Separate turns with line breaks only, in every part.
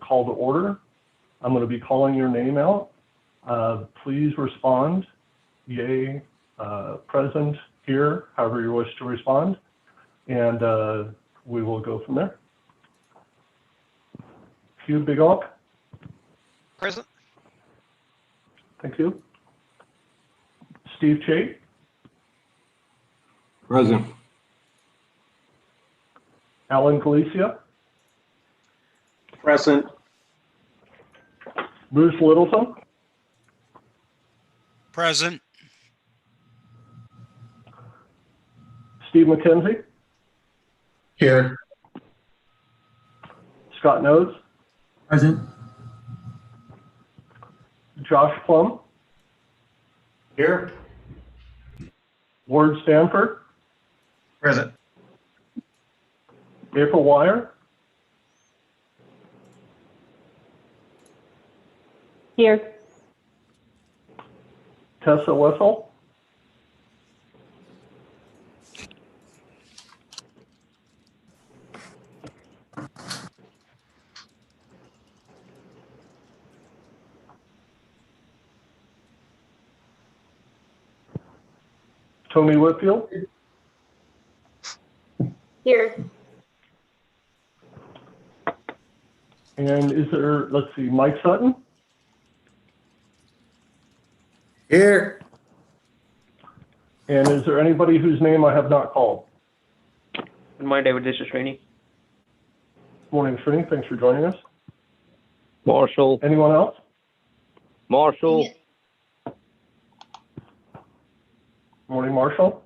call to order. I'm going to be calling your name out. Please respond, yay, present, here, however you wish to respond, and we will go from there. Hugh Big Oak.
Present.
Thank you. Steve Chait.
Present.
Alan Galicia.
Present.
Bruce Littleton.
Present.
Steve McKenzie.
Here.
Scott Nodes.
Present.
Josh Plum.
Here.
Ward Stanford.
Present.
April Wire.
Here.
Tessa Wessel. Tony Whitfield.
Here.
And is there, let's see, Mike Sutton?
Here.
And is there anybody whose name I have not called?
Good morning, David. This is Srini.
Morning, Srini. Thanks for joining us.
Marshall.
Anyone else?
Marshall.
Morning, Marshall.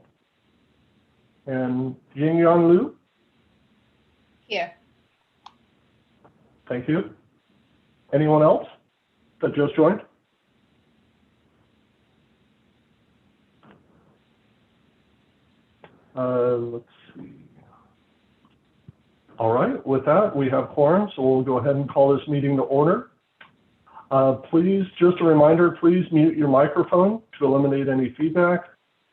And Ying Yang Lu?
Here.
Thank you. Anyone else that just joined? Let's see. All right, with that, we have quorum, so we'll go ahead and call this meeting to order. Please, just a reminder, please mute your microphone to eliminate any feedback.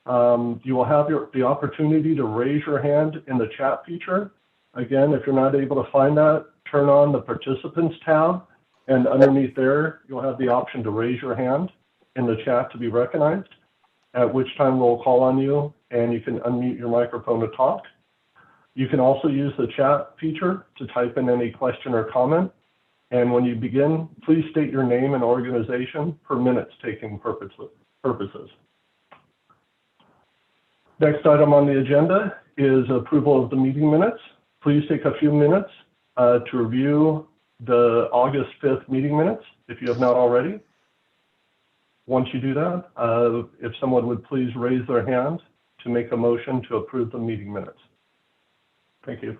You will have the opportunity to raise your hand in the chat feature. Again, if you're not able to find that, turn on the participants tab, and underneath there, you'll have the option to raise your hand in the chat to be recognized, at which time we'll call on you and you can unmute your microphone to talk. You can also use the chat feature to type in any question or comment. And when you begin, please state your name and organization for minutes taking purposes. Next item on the agenda is approval of the meeting minutes. Please take a few minutes to review the August 5th meeting minutes if you have not already. Once you do that, if someone would please raise their hand to make a motion to approve the meeting minutes. Thank you.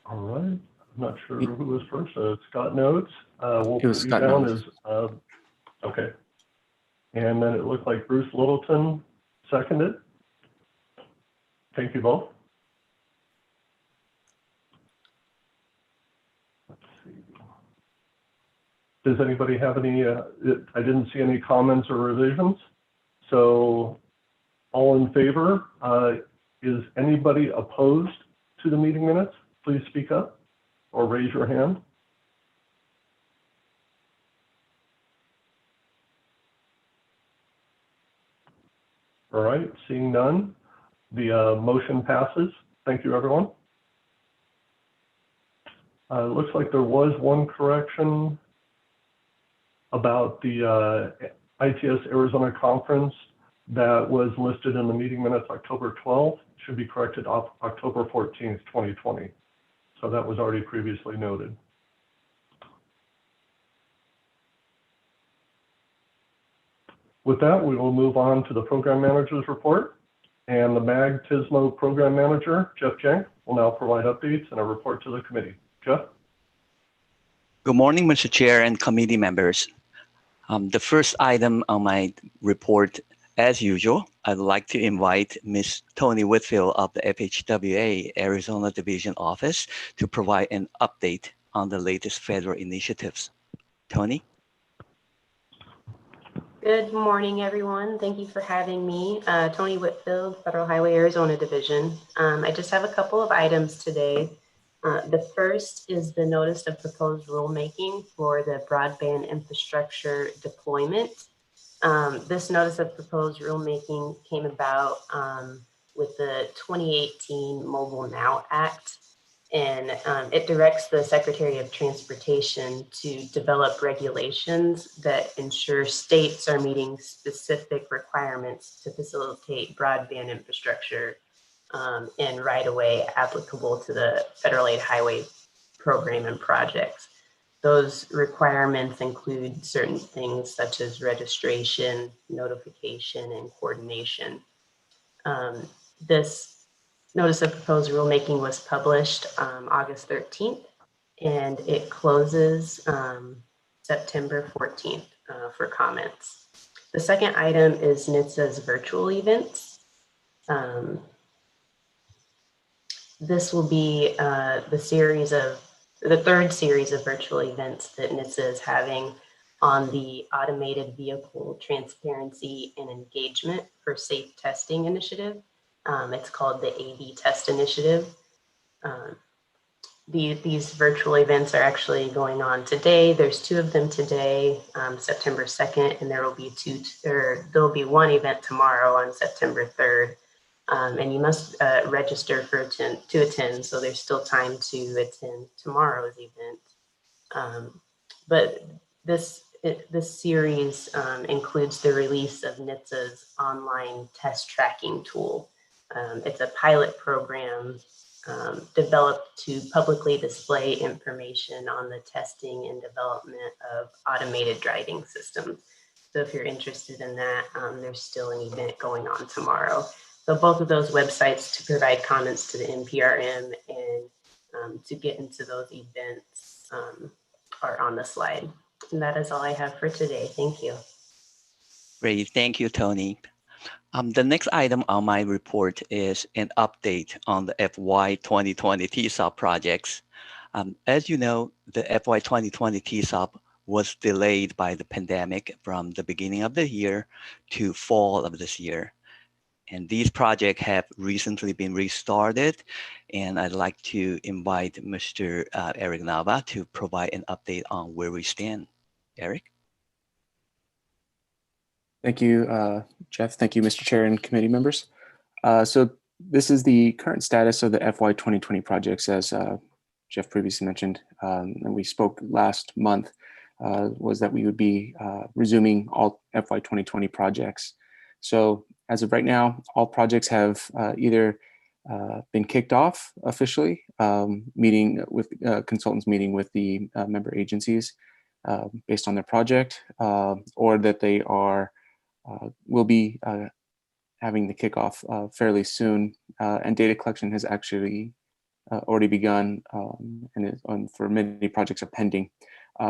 All right. I'm not sure who was first. Scott Nodes. We'll put you down as okay. And then it looked like Bruce Littleton seconded. Thank you both. Let's see. Does anybody have any? I didn't see any comments or revisions. So, all in favor? Is anybody opposed to the meeting minutes? Please speak up or raise your hand. All right, seeing none, the motion passes. Thank you, everyone. It looks like there was one correction about the ITS Arizona conference that was listed in the meeting minutes October 12th, should be corrected off October 14th, 2020. So that was already previously noted. With that, we will move on to the program manager's report. And the MAG-TSMO program manager, Jeff Jenk, will now provide updates and a report to the committee. Jeff?
Good morning, Mr. Chair and committee members. The first item on my report, as usual, I'd like to invite Ms. Tony Whitfield of the FHWA Arizona Division Office to provide an update on the latest federal initiatives. Tony?
Good morning, everyone. Thank you for having me. Tony Whitfield, Federal Highway Arizona Division. I just have a couple of items today. The first is the notice of proposed rulemaking for the broadband infrastructure deployment. This notice of proposed rulemaking came about with the 2018 Mobile Now Act, and it directs the Secretary of Transportation to develop regulations that ensure states are meeting specific requirements to facilitate broadband infrastructure and right-of-way applicable to the federal aid highway program and projects. Those requirements include certain things such as registration, notification, and coordination. This notice of proposed rulemaking was published August 13th, and it closes September 14th for comments. The second item is NHTSA's virtual events. This will be the third series of virtual events that NHTSA is having on the Automated Vehicle Transparency and Engagement for Safe Testing Initiative. It's called the AD Test Initiative. These virtual events are actually going on today. There's two of them today, September 2nd, and there'll be one event tomorrow on September 3rd. And you must register to attend, so there's still time to attend tomorrow's event. But this series includes the release of NHTSA's online test tracking tool. It's a pilot program developed to publicly display information on the testing and development of automated driving systems. So if you're interested in that, there's still an event going on tomorrow. So both of those websites to provide comments to the NPRM and to get into those events are on the slide. And that is all I have for today. Thank you.
Great, thank you, Tony. The next item on my report is an update on the FY 2020 TSOP projects. As you know, the FY 2020 TSOP was delayed by the pandemic from the beginning of the year to fall of this year. And these projects have recently been restarted, and I'd like to invite Mr. Eric Nava to provide an update on where we stand. Eric?
Thank you, Jeff. Thank you, Mr. Chair and committee members. So this is the current status of the FY 2020 projects, as Jeff previously mentioned, and we spoke last month, was that we would be resuming all FY 2020 projects. So as of right now, all projects have either been kicked off officially, meeting with consultants meeting with the member agencies based on their project, or that they are will be having the kickoff fairly soon, and data collection has actually already begun, and for many projects are pending.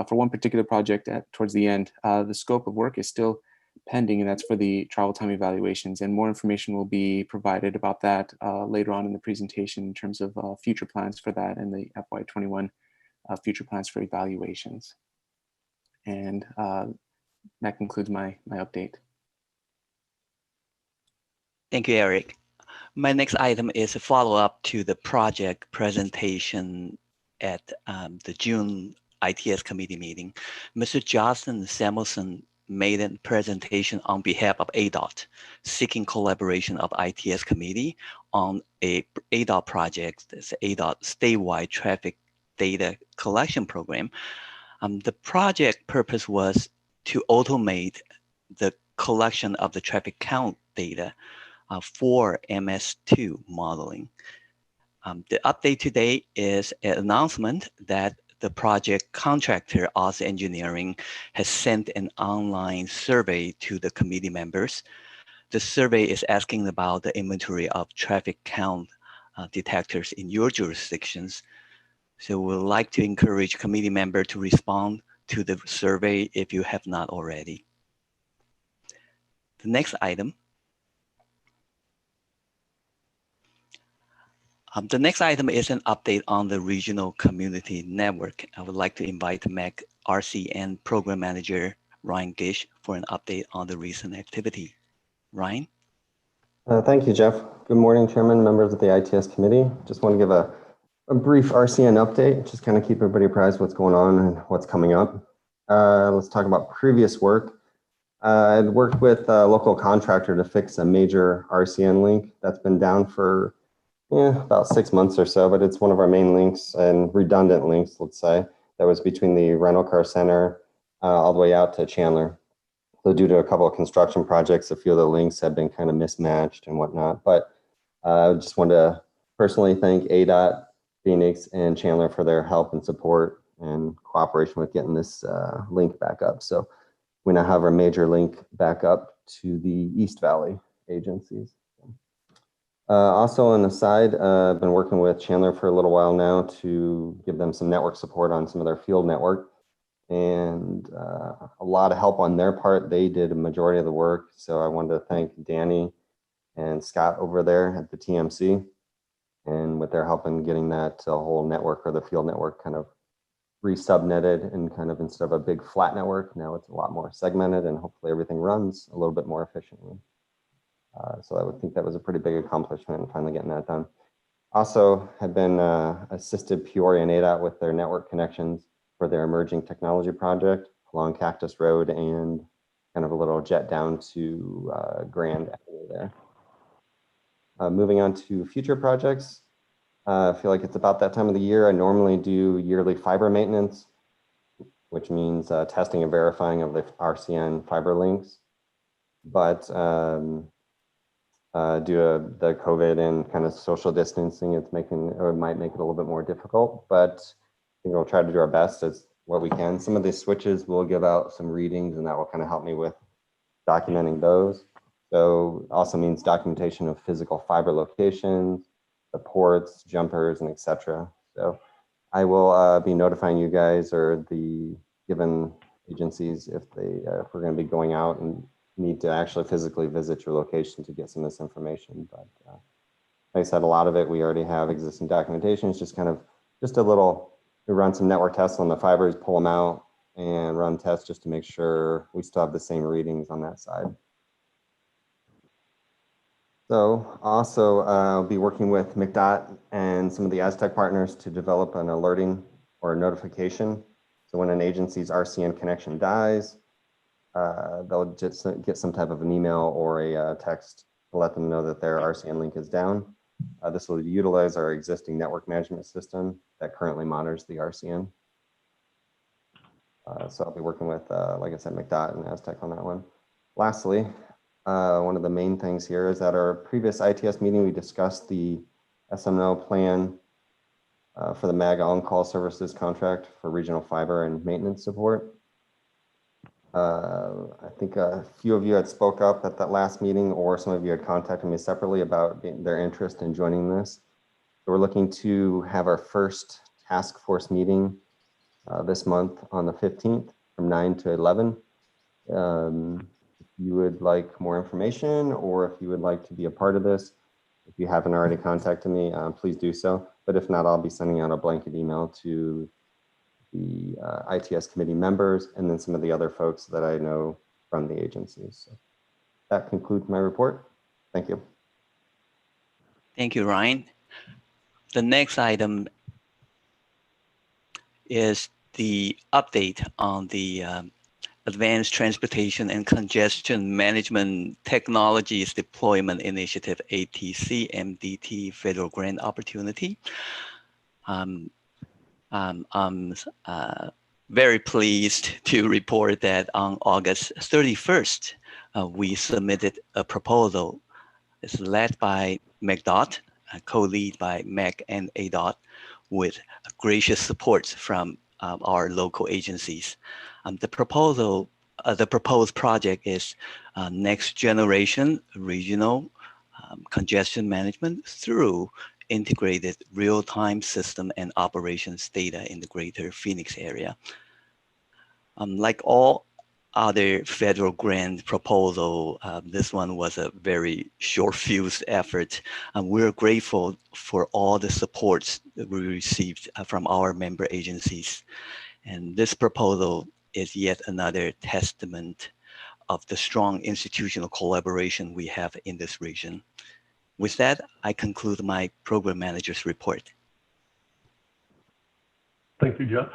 For one particular project towards the end, the scope of work is still pending, and that's for the travel time evaluations, and more information will be provided about that later on in the presentation in terms of future plans for that and the FY21 future plans for evaluations. And that concludes my update.
Thank you, Eric. My next item is a follow-up to the project presentation at the June ITS committee meeting. Mr. Justin Samuelson made a presentation on behalf of ADOT, seeking collaboration of ITS committee on a ADOT project, this ADOT statewide traffic data collection program. The project purpose was to automate the collection of the traffic count data for MS2 modeling. The update today is an announcement that the project contractor, Oz Engineering, has sent an online survey to the committee members. The survey is asking about the inventory of traffic count detectors in your jurisdictions. So we'd like to encourage committee members to respond to the survey if you have not already. The next item. The next item is an update on the regional community network. I would like to invite MEC RCN Program Manager Ryan Gish for an update on the recent activity. Ryan?
Thank you, Jeff. Good morning, Chairman, members of the ITS Committee. Just want to give a brief RCN update, just kind of keep everybody apprised of what's going on and what's coming up. Let's talk about previous work. I'd worked with a local contractor to fix a major RCN link that's been down for about 6 months or so, but it's one of our main links and redundant links, let's say, that was between the rental car center all the way out to Chandler. So due to a couple of construction projects, a few of the links have been kind of mismatched and whatnot. But I just want to personally thank ADOT, Phoenix, and Chandler for their help and support and cooperation with getting this link back up. So we now have our major link back up to the East Valley agencies. Also on the side, I've been working with Chandler for a little while now to give them some network support on some of their field network. And a lot of help on their part. They did a majority of the work. So I wanted to thank Danny and Scott over there at the TMC, and with their help in getting that whole network, or the field network, kind of re-subnetted, and kind of instead of a big flat network, now it's a lot more segmented, and hopefully everything runs a little bit more efficiently. So I would think that was a pretty big accomplishment, finally getting that done. Also had been assisted Peoria and ADOT with their network connections for their emerging technology project along Cactus Road and kind of a little jet down to Grand Avenue there. Moving on to future projects, I feel like it's about that time of the year. I normally do yearly fiber maintenance, which means testing and verifying of the RCN fiber links. But due to the COVID and kind of social distancing, it might make it a little bit more difficult, but I think we'll try to do our best as what we can. Some of these switches will give out some readings, and that will kind of help me with documenting those. So also means documentation of physical fiber locations, the ports, jumpers, and etc. So I will be notifying you guys or the given agencies if we're going to be going out and need to actually physically visit your location to get some of this information. But like I said, a lot of it we already have existing documentation. It's just kind of just a little. We run some network tests on the fibers, pull them out, and run tests just to make sure we still have the same readings on that side. So also I'll be working with McDOT and some of the Aztec partners to develop an alerting or a notification. So when an agency's RCN connection dies, they'll just get some type of an email or a text to let them know that their RCN link is down. This will utilize our existing network management system that currently monitors the RCN. So I'll be working with, like I said, McDOT and Aztec on that one. Lastly, one of the main things here is at our previous ITS meeting, we discussed the SMO plan for the MAG on-call services contract for regional fiber and maintenance support. I think a few of you had spoke up at that last meeting, or some of you had contacted me separately about their interest in joining this. So we're looking to have our first task force meeting this month on the 15th from 9 to 11. If you would like more information, or if you would like to be a part of this, if you haven't already contacted me, please do so. But if not, I'll be sending out a blanket email to the ITS committee members, and then some of the other folks that I know from the agencies. So that concludes my report. Thank you.
Thank you, Ryan. The next item is the update on the Advanced Transportation and Congestion Management Technologies Deployment Initiative, ATC MDT Federal Grant Opportunity. I'm very pleased to report that on August 31st, we submitted a proposal. It's led by McDOT, co-lead by MEC and ADOT, with gracious support from our local agencies. The proposed project is next generation regional congestion management through integrated real-time system and operations data in the greater Phoenix area. Like all other federal grant proposal, this one was a very short-fused effort. We're grateful for all the supports that we received from our member agencies. And this proposal is yet another testament of the strong institutional collaboration we have in this region. With that, I conclude my program manager's report.
Thank you, Jeff.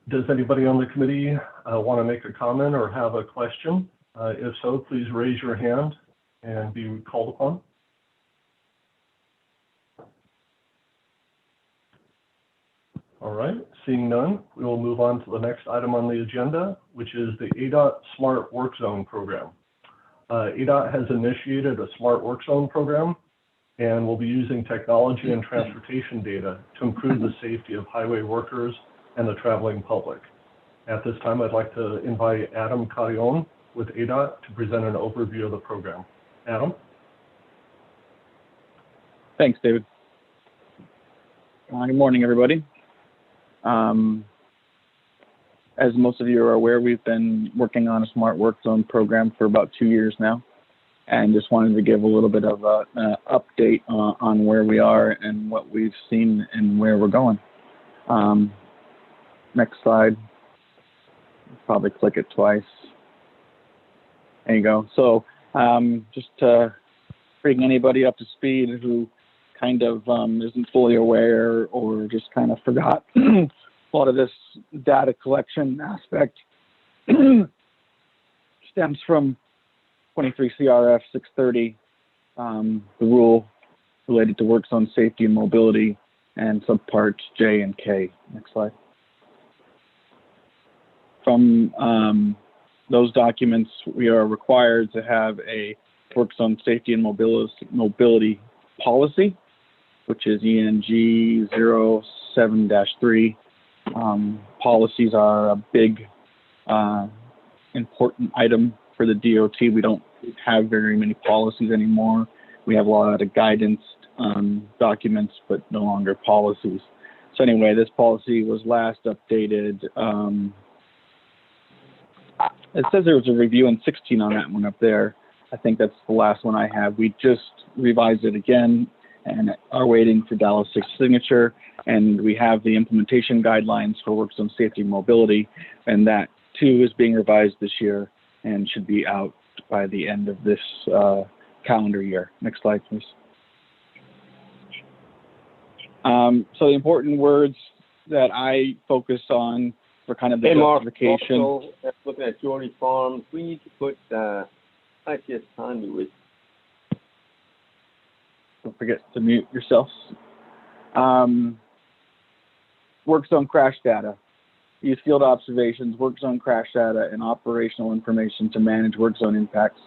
Does anybody on the committee want to make a comment or have a question? If so, please raise your hand and be called upon. All right, seeing none, we will move on to the next item on the agenda, which is the ADOT Smart Work Zone program. ADOT has initiated a Smart Work Zone program and will be using technology and transportation data to improve the safety of highway workers and the traveling public. At this time, I'd like to invite Adam Carrion with ADOT to present an overview of the program. Adam?
Thanks, David. Good morning, everybody. As most of you are aware, we've been working on a Smart Work Zone program for about 2 years now, and just wanted to give a little bit of an update on where we are and what we've seen and where we're going. Next slide. Probably click it twice. There you go. So just to bring anybody up to speed who kind of isn't fully aware or just kind of forgot a lot of this data collection aspect stems from 23 CRF 630, the rule related to work zone safety and mobility, and subparts J and K. Next slide. From those documents, we are required to have a work zone safety and mobility policy, which is ENG 07-3. Policies are a big, important item for the DOT. We don't have very many policies anymore. We have a lot of guidance documents, but no longer policies. So anyway, this policy was last updated. It says there was a review in 16 on that one up there. I think that's the last one I have. We just revised it again and are waiting for Dallas' signature. And we have the implementation guidelines for work zone safety and mobility. And that too is being revised this year and should be out by the end of this calendar year. Next slide, please. So the important words that I focus on for kind of the justification.
Also, looking at your reforms, we need to put ITS conduit.
Don't forget to mute yourselves. Work zone crash data. Use field observations, work zone crash data, and operational information to manage work zone impacts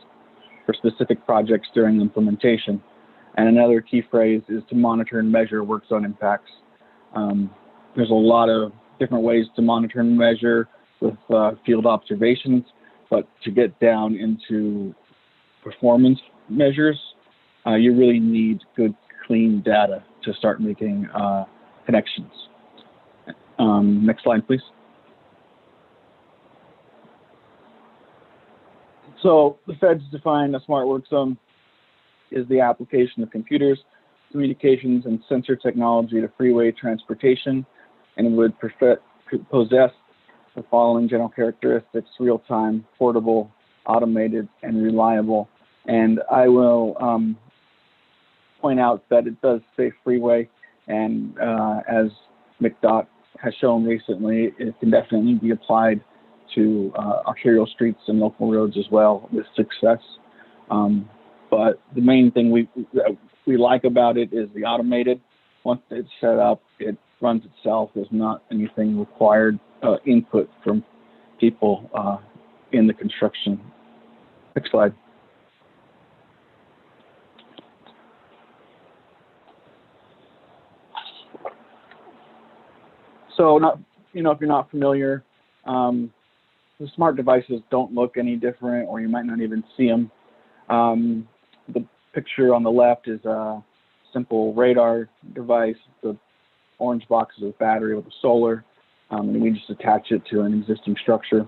for specific projects during implementation. And another key phrase is to monitor and measure work zone impacts. There's a lot of different ways to monitor and measure with field observations, but to get down into performance measures, you really need good, clean data to start making connections. Next slide, please. So the feds define a smart work zone is the application of computers, communications, and sensor technology to freeway transportation, and it would possess the following general characteristics: real-time, portable, automated, and reliable. And I will point out that it does say freeway, and as McDOT has shown recently, it can definitely be applied to arterial streets and local roads as well with success. But the main thing we like about it is the automated. Once it's set up, it runs itself. There's not anything required input from people in the construction. Next slide. So if you're not familiar, the smart devices don't look any different, or you might not even see them. The picture on the left is a simple radar device. The orange box is a battery with a solar, and we just attach it to an existing structure.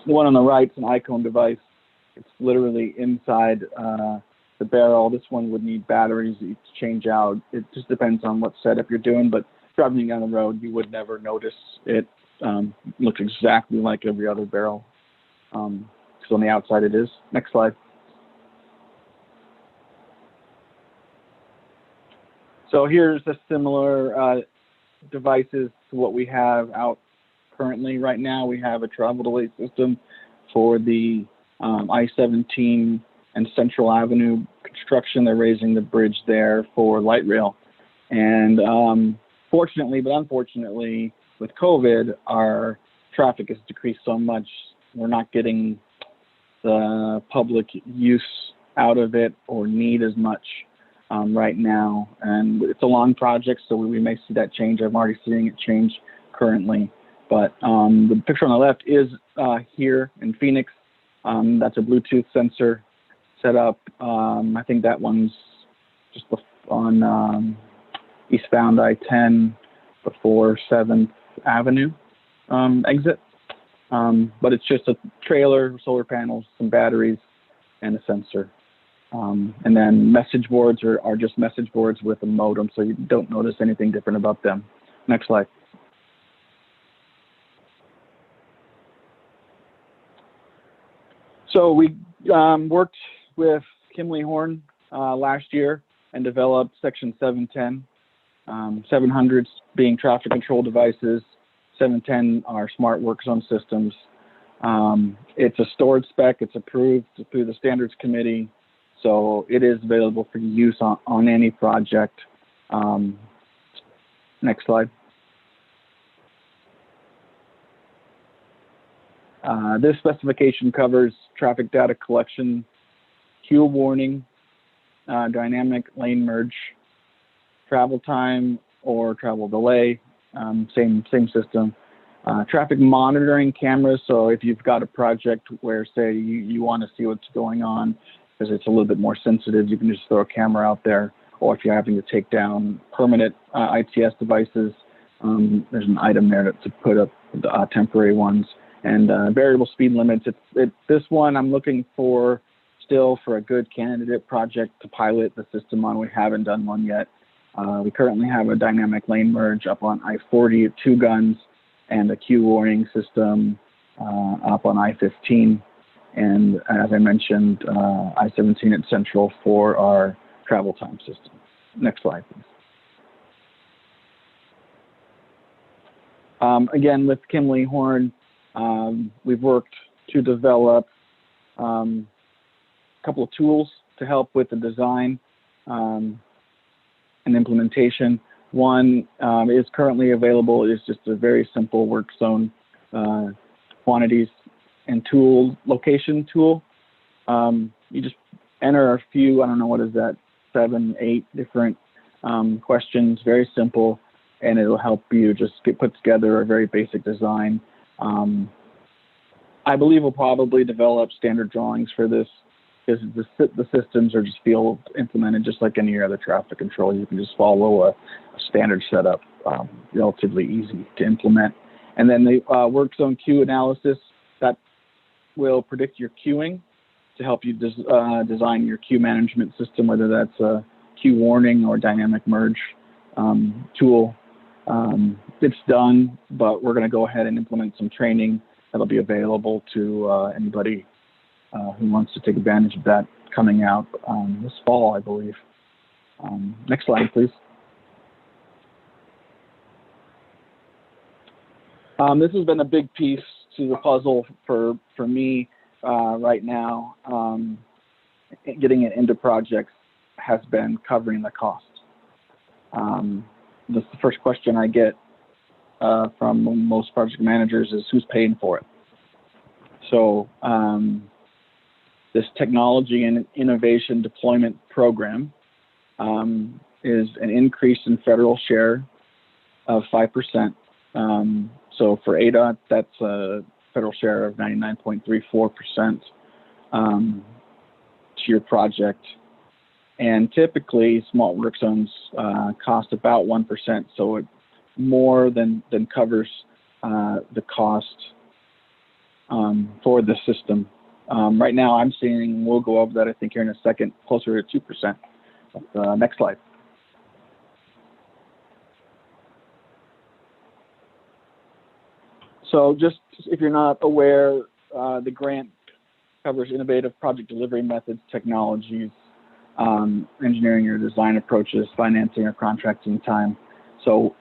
The one on the right is an icon device. It's literally inside the barrel. This one would need batteries to change out. It just depends on what setup you're doing, but driving down the road, you would never notice it. Looks exactly like every other barrel, because on the outside it is. Next slide. So here's the similar devices to what we have out currently. Right now, we have a travel delay system for the I-17 and Central Avenue construction. They're raising the bridge there for light rail. And fortunately, but unfortunately, with COVID, our traffic has decreased so much, we're not getting the public use out of it or need as much right now. And it's a long project, so we may see that change. I'm already seeing it change currently. But the picture on the left is here in Phoenix. That's a Bluetooth sensor set up. I think that one's just on eastbound I-10 before 7th Avenue exit. But it's just a trailer, solar panels, some batteries, and a sensor. And then message boards are just message boards with a modem, so you don't notice anything different about them. Next slide. So we worked with Kimley Horn last year and developed Section 710. 700s being traffic control devices, 710 are smart work zone systems. It's a stored spec, it's approved through the Standards Committee, so it is available for use on any project. Next slide. This specification covers traffic data collection, queue warning, dynamic lane merge, travel time or travel delay, same system. Traffic monitoring cameras, so if you've got a project where, say, you want to see what's going on, because it's a little bit more sensitive, you can just throw a camera out there. Or if you're having to take down permanent ITS devices, there's an item there to put up the temporary ones. And variable speed limits, this one I'm looking for still for a good candidate project to pilot the system on. We haven't done one yet. We currently have a dynamic lane merge up on I-40 at 2 guns and a queue warning system up on I-15. And as I mentioned, I-17 at Central for our travel time system. Next slide, please. Again, with Kimley Horn, we've worked to develop a couple of tools to help with the design and implementation. One is currently available. It's just a very simple work zone quantities and tool location tool. You just enter a few, I don't know, what is that, 7, 8 different questions, very simple, and it'll help you just put together a very basic design. I believe we'll probably develop standard drawings for this, because the systems are just field implemented just like any other traffic control. You can just follow a standard setup, relatively easy to implement. And then the work zone queue analysis, that will predict your queuing to help you design your queue management system, whether that's a queue warning or dynamic merge tool. It's done, but we're going to go ahead and implement some training that'll be available to anybody who wants to take advantage of that coming out this fall, I believe. Next slide, please. This has been a big piece to the puzzle for me right now. Getting it into projects has been covering the cost. The first question I get from most project managers is who's paying for it. So this technology and innovation deployment program is an increase in federal share of 5%. So for ADOT, that's a federal share of 99.34% to your project. And typically, smart work zones cost about 1%, so it more than covers the cost for the system. Right now, I'm seeing, we'll go over that, I think, here in a second, closer to 2%. Next slide. So just if you're not aware, the grant covers innovative project delivery methods, technologies, engineering or design approaches, financing or contracting time. So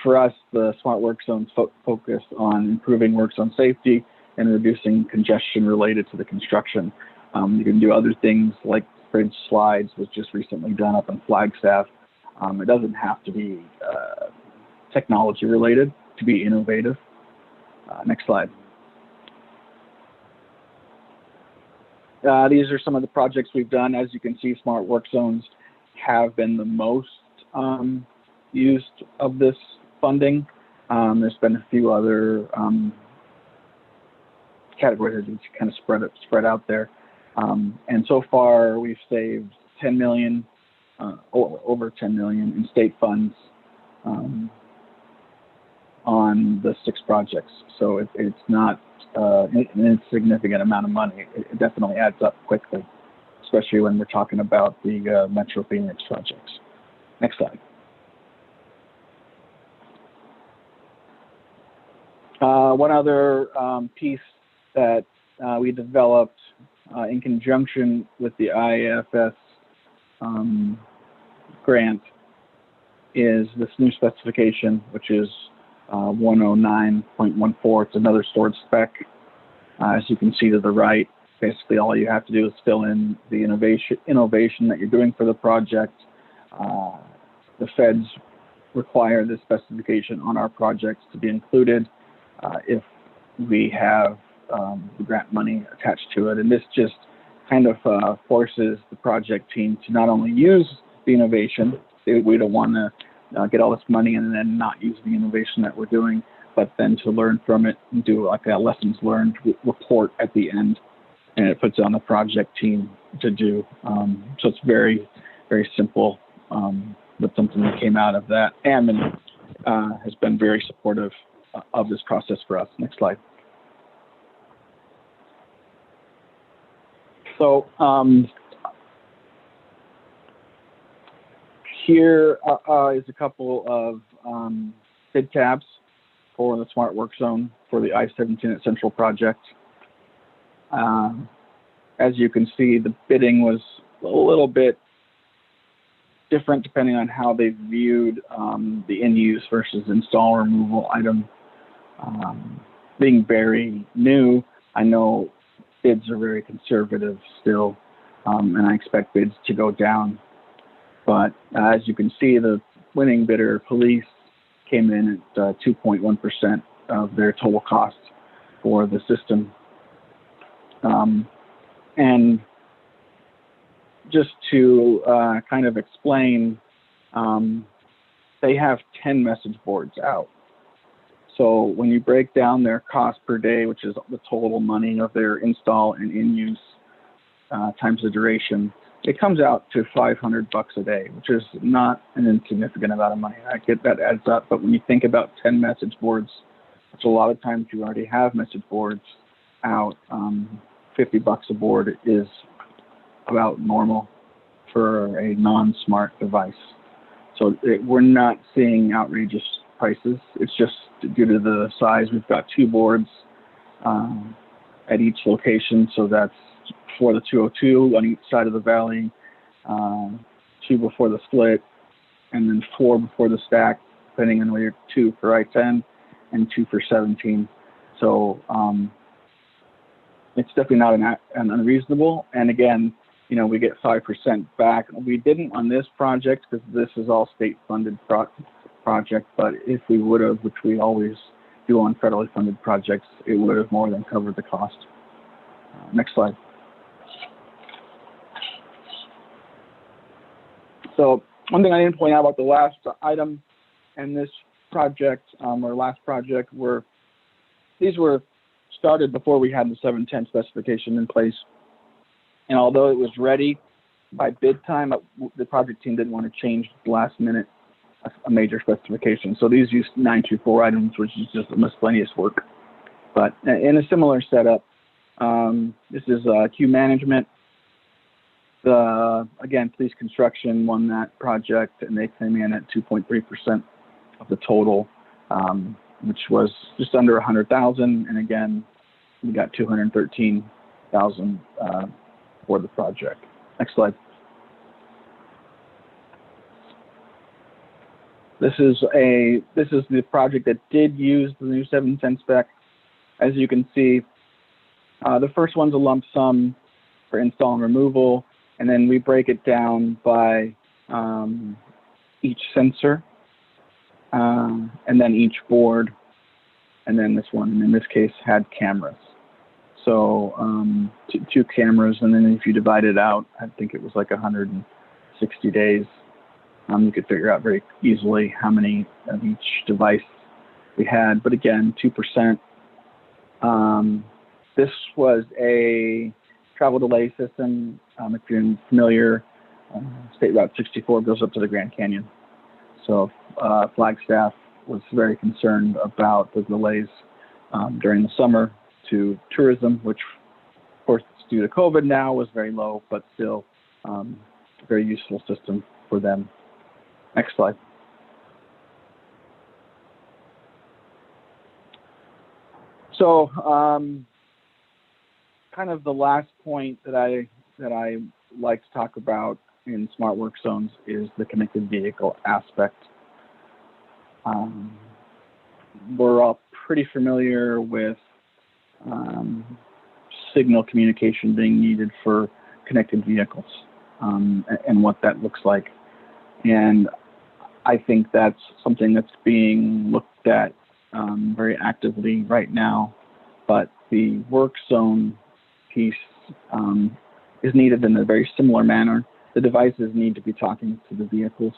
for us, the smart work zones focus on improving work zone safety and reducing congestion related to the construction. You can do other things like bridge slides was just recently done up in Flagstaff. It doesn't have to be technology related to be innovative. Next slide. These are some of the projects we've done. As you can see, smart work zones have been the most used of this funding. There's been a few other categories that kind of spread out there. And so far, we've saved 10 million, over 10 million in state funds on the 6 projects. So it's not an insignificant amount of money. It definitely adds up quickly, especially when we're talking about the Metro Phoenix projects. Next slide. One other piece that we developed in conjunction with the IAFS grant is this new specification, which is 109.14. It's another stored spec. As you can see to the right, basically all you have to do is fill in the innovation that you're doing for the project. The feds require this specification on our projects to be included if we have the grant money attached to it. And this just kind of forces the project team to not only use the innovation, we don't want to get all this money and then not use the innovation that we're doing, but then to learn from it and do like a lessons learned report at the end, and it puts it on the project team to do. So it's very, very simple, but something that came out of that. Ammon has been very supportive of this process for us. Next slide. So here is a couple of bid tabs for the Smart Work Zone for the I-17 at Central project. As you can see, the bidding was a little bit different depending on how they viewed the in-use versus install removal item. Being very new, I know bids are very conservative still, and I expect bids to go down. But as you can see, the winning bidder, police, came in at 2.1% of their total cost for the system. And just to kind of explain, they have 10 message boards out. So when you break down their cost per day, which is the total money of their install and in-use times the duration, it comes out to $500 a day, which is not an insignificant amount of money. I get that adds up, but when you think about 10 message boards, which a lot of times you already have message boards out, $50 a board is about normal for a non-smart device. So we're not seeing outrageous prices. It's just due to the size. We've got 2 boards at each location, so that's for the 202 on each side of the valley, 2 before the split, and then 4 before the stack, depending on where you're 2 for I-10 and 2 for 17. So it's definitely not an unreasonable. And again, you know, we get 5% back. We didn't on this project because this is all state-funded project, but if we would have, which we always do on federally funded projects, it would have more than covered the cost. Next slide. So one thing I didn't point out about the last item, and this project, or last project, these were started before we had the 710 specification in place. And although it was ready by bid time, the project team didn't want to change last minute a major specification. So these used 924 items, which is just miscellaneous work. But in a similar setup, this is queue management. Again, Police Construction won that project, and they came in at 2.3% of the total, which was just under 100,000. And again, we got 213,000 for the project. Next slide. This is the project that did use the new 710 spec. As you can see, the first one's a lump sum for install and removal, and then we break it down by each sensor, and then each board, and then this one, in this case, had cameras. So two cameras, and then if you divide it out, I think it was like 160 days. You could figure out very easily how many of each device we had. But again, 2%. This was a travel delay system. If you're familiar, State Route 64 goes up to the Grand Canyon. So Flagstaff was very concerned about the delays during the summer to tourism, which, of course, due to COVID now was very low, but still a very useful system for them. Next slide. So, kind of the last point that I like to talk about in smart work zones is the connected vehicle aspect. We're all pretty familiar with signal communication being needed for connected vehicles and what that looks like. And I think that's something that's being looked at very actively right now. But the work zone piece is needed in a very similar manner. The devices need to be talking to the vehicles.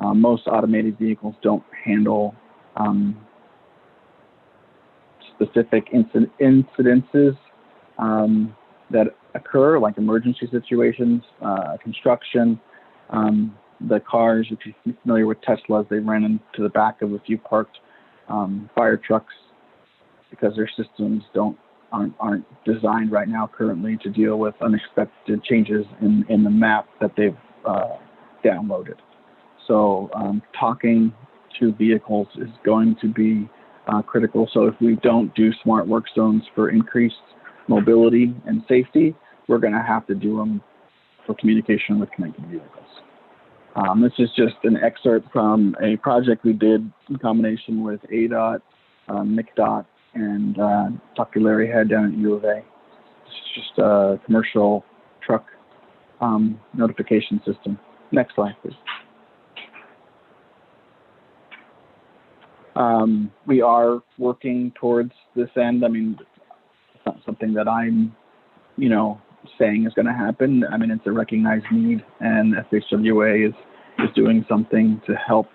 Most automated vehicles don't handle specific incidences that occur, like emergency situations, construction. The cars, if you're familiar with Teslas, they ran into the back of a few parked fire trucks because their systems aren't designed right now currently to deal with unexpected changes in the map that they've downloaded. So talking to vehicles is going to be critical. So if we don't do smart work zones for increased mobility and safety, we're going to have to do them for communication with connected vehicles. This is just an excerpt from a project we did in combination with ADOT, McDOT, and Dr. Larry Head down at U of A. It's just a commercial truck notification system. Next slide, please. We are working towards this end. I mean, it's not something that I'm, saying is going to happen. I mean, it's a recognized need, and FHWA is doing something to help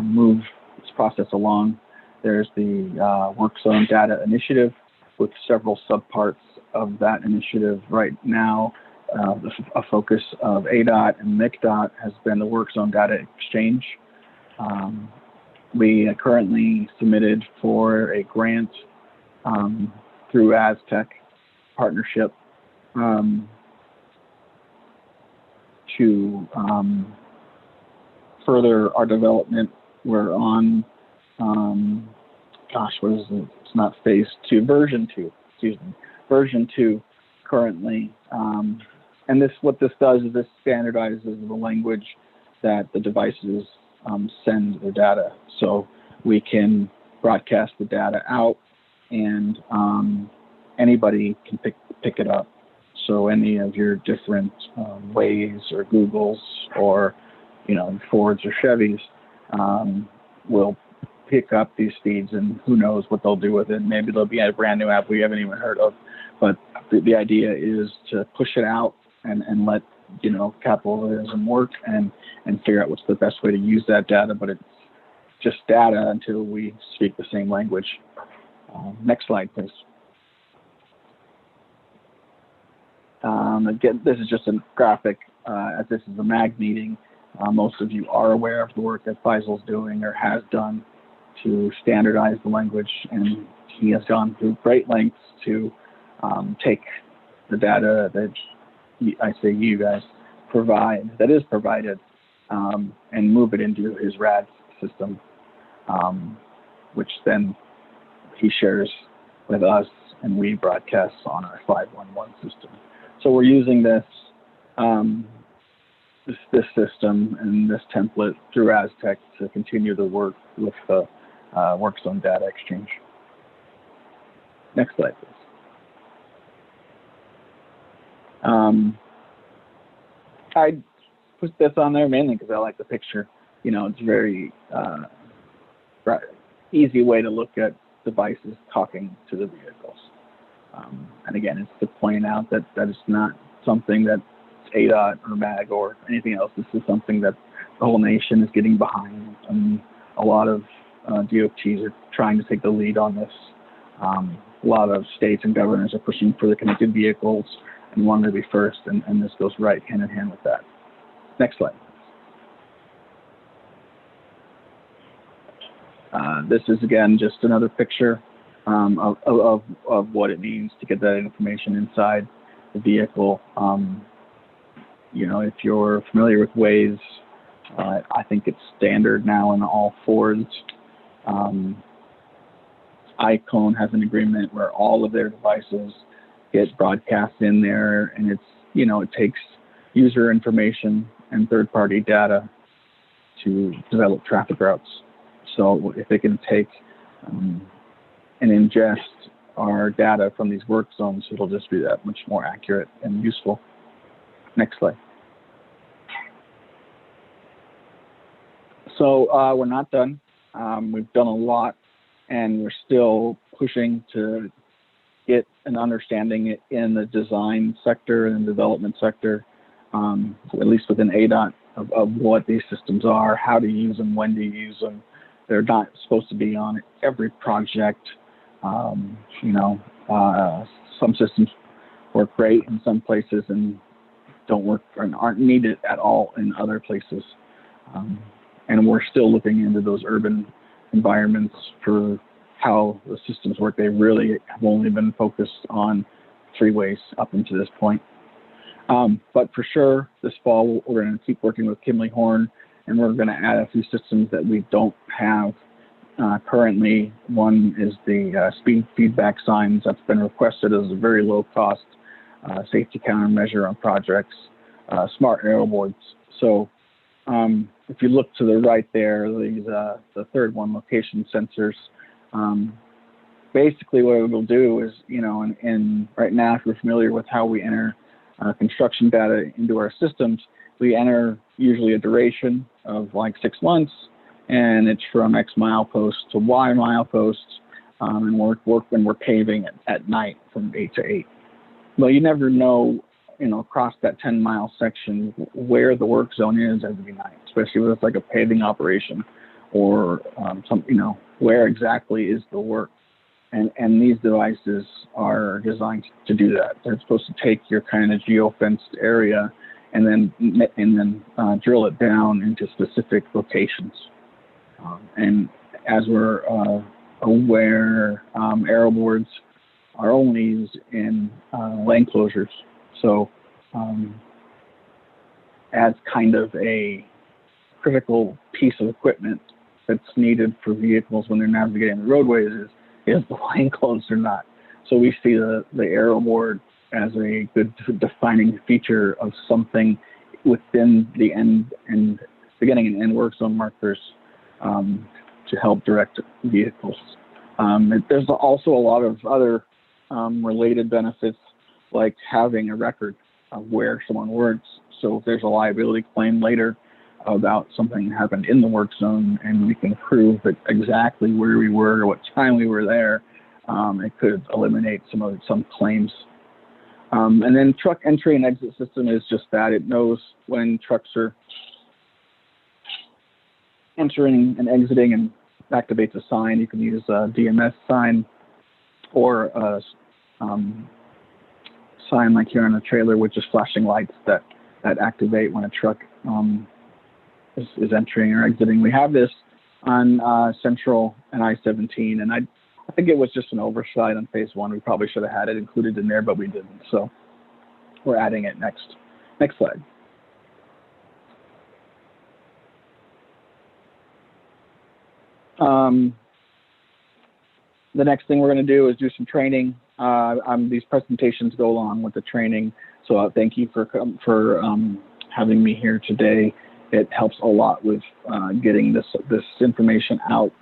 move this process along. There's the Work Zone Data Initiative with several subparts of that initiative right now. A focus of ADOT and McDOT has been the Work Zone Data Exchange. We currently submitted for a grant through Aztec partnership to further our development. We're on, what is it? It's not phase 2, version 2, version 2 currently. And what this does is this standardizes the language that the devices send their data. So we can broadcast the data out, and anybody can pick it up. So any of your different Ways or Googles or Fords or Chevys will pick up these feeds, and who knows what they'll do with it. Maybe there'll be a brand new app we haven't even heard of. But the idea is to push it out and let capitalism work and figure out what's the best way to use that data. But just data until we speak the same language. Next slide, please. Again, this is just a graphic, as this is a MAG meeting. Most of you are aware of the work that Faisal's doing or has done to standardize the language, and he has gone through great lengths to take the data that I say you guys provide, that is provided, and move it into his RAD system, which then he shares with us and we broadcast on our 511 system. So we're using this this system and this template through Aztec to continue the work with the work zone data exchange. Next slide, please. I put this on there mainly because I like the picture. You know, it's very easy way to look at devices talking to the vehicles. And again, it's to point out that that is not something that ADOT or MAG or anything else. This is something that the whole nation is getting behind, and a lot of DOTs are trying to take the lead on this. A lot of states and governors are pushing for the connected vehicles and wanting to be first, and this goes right hand in hand with that. Next slide. This is again just another picture of what it means to get that information inside the vehicle. You know, if you're familiar with Waze, I think it's standard now in all Fords. iPhone has an agreement where all of their devices get broadcast in there, and it's, you know, it takes user information and third-party data to develop traffic routes. So if they can take and ingest our data from these work zones, it'll just be that much more accurate and useful. Next slide. So we're not done. We've done a lot, and we're still pushing to get an understanding in the design sector and development sector, at least within ADOT, of what these systems are, how to use them, when to use them. They're not supposed to be on every project. You know, some systems work great in some places and don't work or aren't needed at all in other places. And we're still looking into those urban environments for how the systems work. They really have only been focused on freeways up until this point. But for sure, this fall, we're going to keep working with Kimley Horn, and we're going to add a few systems that we don't have currently. One is the speed feedback signs that's been requested as a very low cost safety countermeasure on projects, smart arrow boards. So if you look to the right there, these the third one, location sensors. Basically what it will do is, you know, and right now, if you're familiar with how we enter construction data into our systems, we enter usually a duration of like 6 months, and it's from X milepost to Y milepost, and work when we're paving at night from 8 to 8. Well, you never know, you know, across that 10-mile section where the work zone is every night, especially with like a paving operation or some, you know, where exactly is the work. And these devices are designed to do that. They're supposed to take your kind of geo-fenced area and then drill it down into specific locations. And as we're aware, arrow boards are only used in lane closures. So as kind of a critical piece of equipment that's needed for vehicles when they're navigating the roadways is the lane closed or not. So we see the arrow board as a good defining feature of something within the end and beginning and end work zone markers to help direct vehicles. There's also a lot of other related benefits, like having a record of where someone works. So if there's a liability claim later about something that happened in the work zone and we can prove that exactly where we were or what time we were there, it could eliminate some claims. And then truck entry and exit system is just that. It knows when trucks are entering and exiting and activates a sign. You can use a DMS sign or a sign like here on a trailer with just flashing lights that activate when a truck is entering or exiting. We have this on Central and I-17, and I think it was just an oversight on phase one. We probably should have had it included in there, but we didn't. So we're adding it next. Next slide. The next thing we're going to do is do some training. These presentations go along with the training, so thank you for having me here today. It helps a lot with getting this information out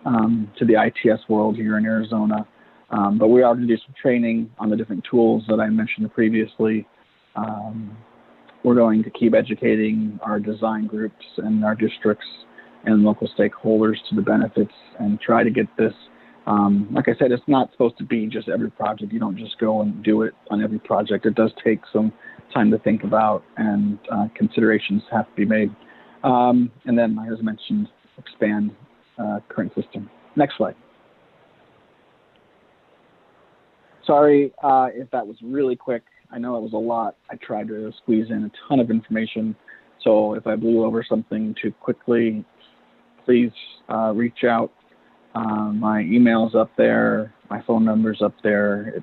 to the ITS world here in Arizona. But we are going to do some training on the different tools that I mentioned previously. We're going to keep educating our design groups and our districts and local stakeholders to the benefits and try to get this. Like I said, it's not supposed to be just every project. You don't just go and do it on every project. It does take some time to think about, and considerations have to be made. And then, as mentioned, expand current system. Next slide. Sorry if that was really quick. I know it was a lot. I tried to squeeze in a ton of information. So if I blew over something too quickly, please reach out. My email's up there. My phone number's up there.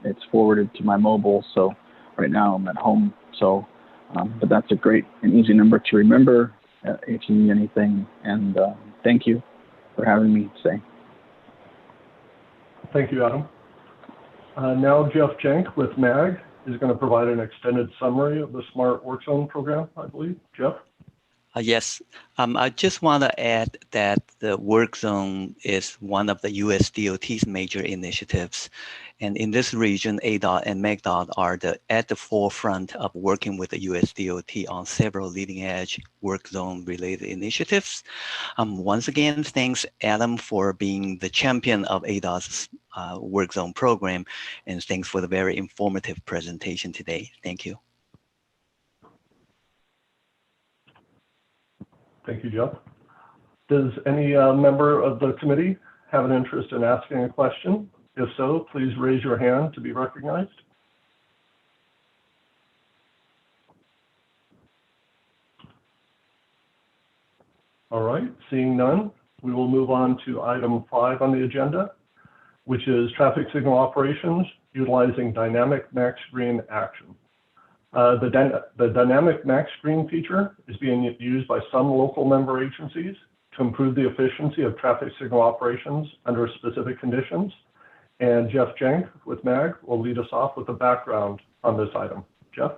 It's forwarded to my mobile. So right now I'm at home. So, but that's a great and easy number to remember if you need anything. And thank you for having me today.
Thank you, Adam. Now Jeff Jenk with MAG is going to provide an extended summary of the Smart Work Zone program, I believe. Jeff?
Yes, I just want to add that the Work Zone is one of the US DOT's major initiatives. And in this region, ADOT and MAGDOT are at the forefront of working with the US DOT on several leading edge Work Zone related initiatives. Once again, thanks Adam for being the champion of ADOT's Work Zone program, and thanks for the very informative presentation today. Thank you.
Thank you, Jeff. Does any member of the committee have an interest in asking a question? If so, please raise your hand to be recognized. All right, seeing none, we will move on to item 5 on the agenda, which is traffic signal operations utilizing dynamic max screen action. The dynamic max screen feature is being used by some local member agencies to improve the efficiency of traffic signal operations under specific conditions. And Jeff Jenk with MAG will lead us off with a background on this item. Jeff?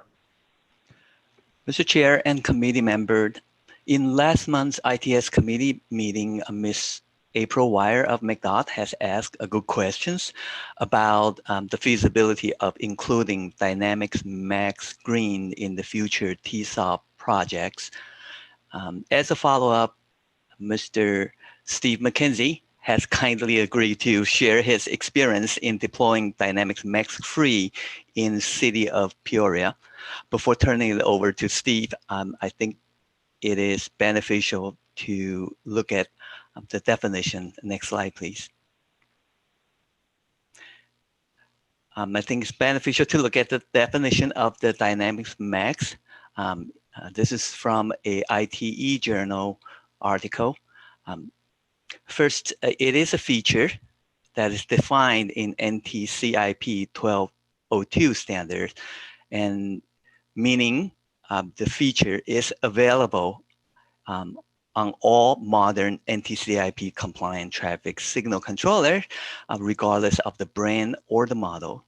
Mr. Chair and committee member, in last month's ITS committee meeting, Ms. April Wire of MAGDOT has asked good questions about the feasibility of including dynamics max screen in the future TSOP projects. As a follow-up, Mr. Steve McKenzie has kindly agreed to share his experience in deploying dynamics max free in the city of Peoria. Before turning it over to Steve, I think it is beneficial to look at the definition. Next slide, please. I think it's beneficial to look at the definition of the dynamics max. This is from a ITE journal article. First, it is a feature that is defined in NTCIP 1202 standard, and meaning the feature is available on all modern NTCIP compliant traffic signal controller, regardless of the brand or the model.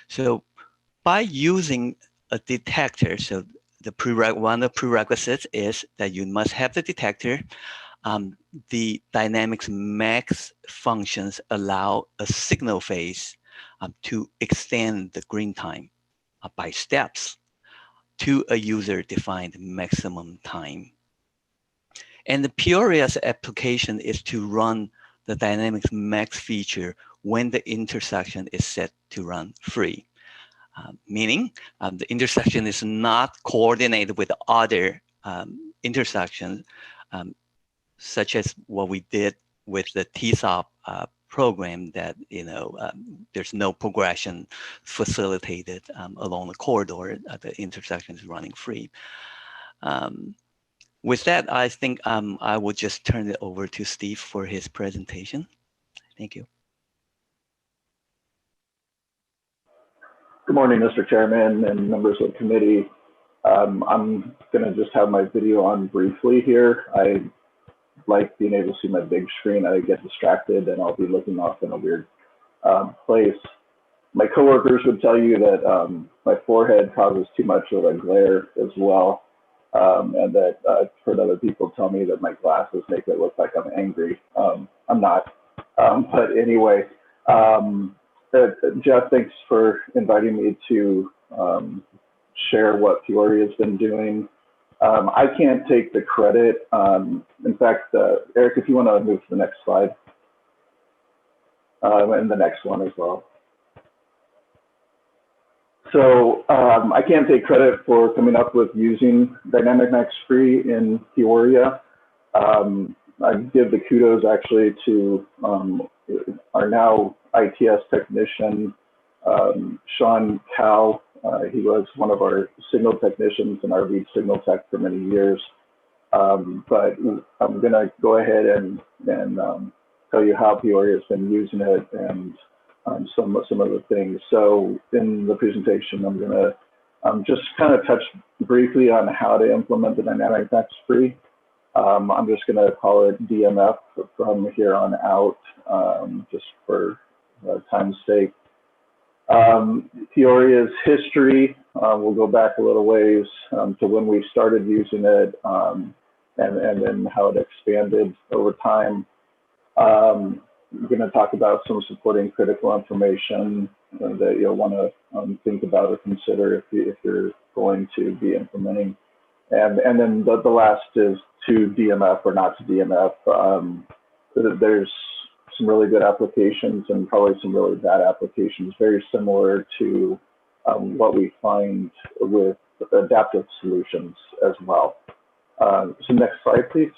So by using a detector, so one of the prerequisites is that you must have the detector. The dynamics max functions allow a signal phase to extend the green time by steps to a user-defined maximum time. And the Peoria's application is to run the dynamics max feature when the intersection is set to run free, meaning the intersection is not coordinated with other intersections. such as what we did with the TSOP program, that there's no progression facilitated along the corridor. The intersection is running free. With that, I think I will just turn it over to Steve for his presentation. Thank you.
Good morning, Mr. Chairman and members of the committee. I'm going to just have my video on briefly here. I like being able to see my big screen. I get distracted and I'll be looking off in a weird place. My coworkers would tell you that my forehead causes too much of a glare as well. And that I've heard other people tell me that my glasses make it look like I'm angry. I'm not. But anyway, Jeff, thanks for inviting me to share what Peoria has been doing. I can't take the credit. In fact, Eric, if you want to move to the next slide, and the next one as well. So I can't take credit for coming up with using Dynamic Max Free in Peoria. I give the kudos actually to our now ITS technician, Sean Cow. He was one of our signal technicians and our lead signal tech for many years. But I'm going to go ahead and tell you how Peoria has been using it and some of the things. So in the presentation, I'm going to just kind of touch briefly on how to implement the Dynamic Max Free. I'm just going to call it DMF from here on out, just for time's sake. Peoria's history, we'll go back a little ways to when we started using it, and then how it expanded over time. We're going to talk about some supporting critical information that you'll want to think about or consider if you're going to be implementing. And then the last is to DMF or not to DMF. There's some really good applications and probably some really bad applications, very similar to what we find with adaptive solutions as well. So next slide, please.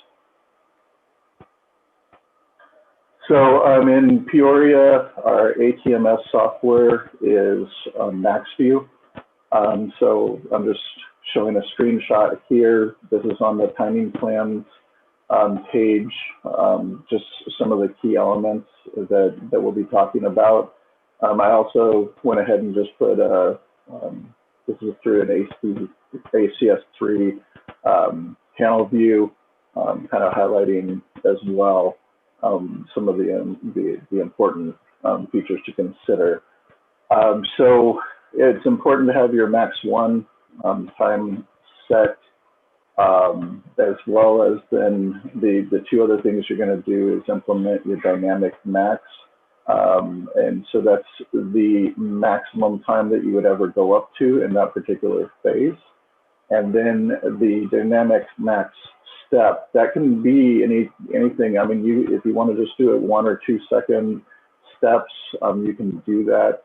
So in Peoria, our ATMS software is MaxView. So I'm just showing a screenshot here. This is on the timing plans page, just some of the key elements that we'll be talking about. I also went ahead and just put, this is through an ACS3 panel view, kind of highlighting as well some of the important features to consider. So it's important to have your Max 1 time set, as well as then the two other things you're going to do is implement your Dynamic Max. And so that's the maximum time that you would ever go up to in that particular phase. And then the Dynamic Max step, that can be anything. I mean, if you want to just do it 1 or 2 second steps, you can do that.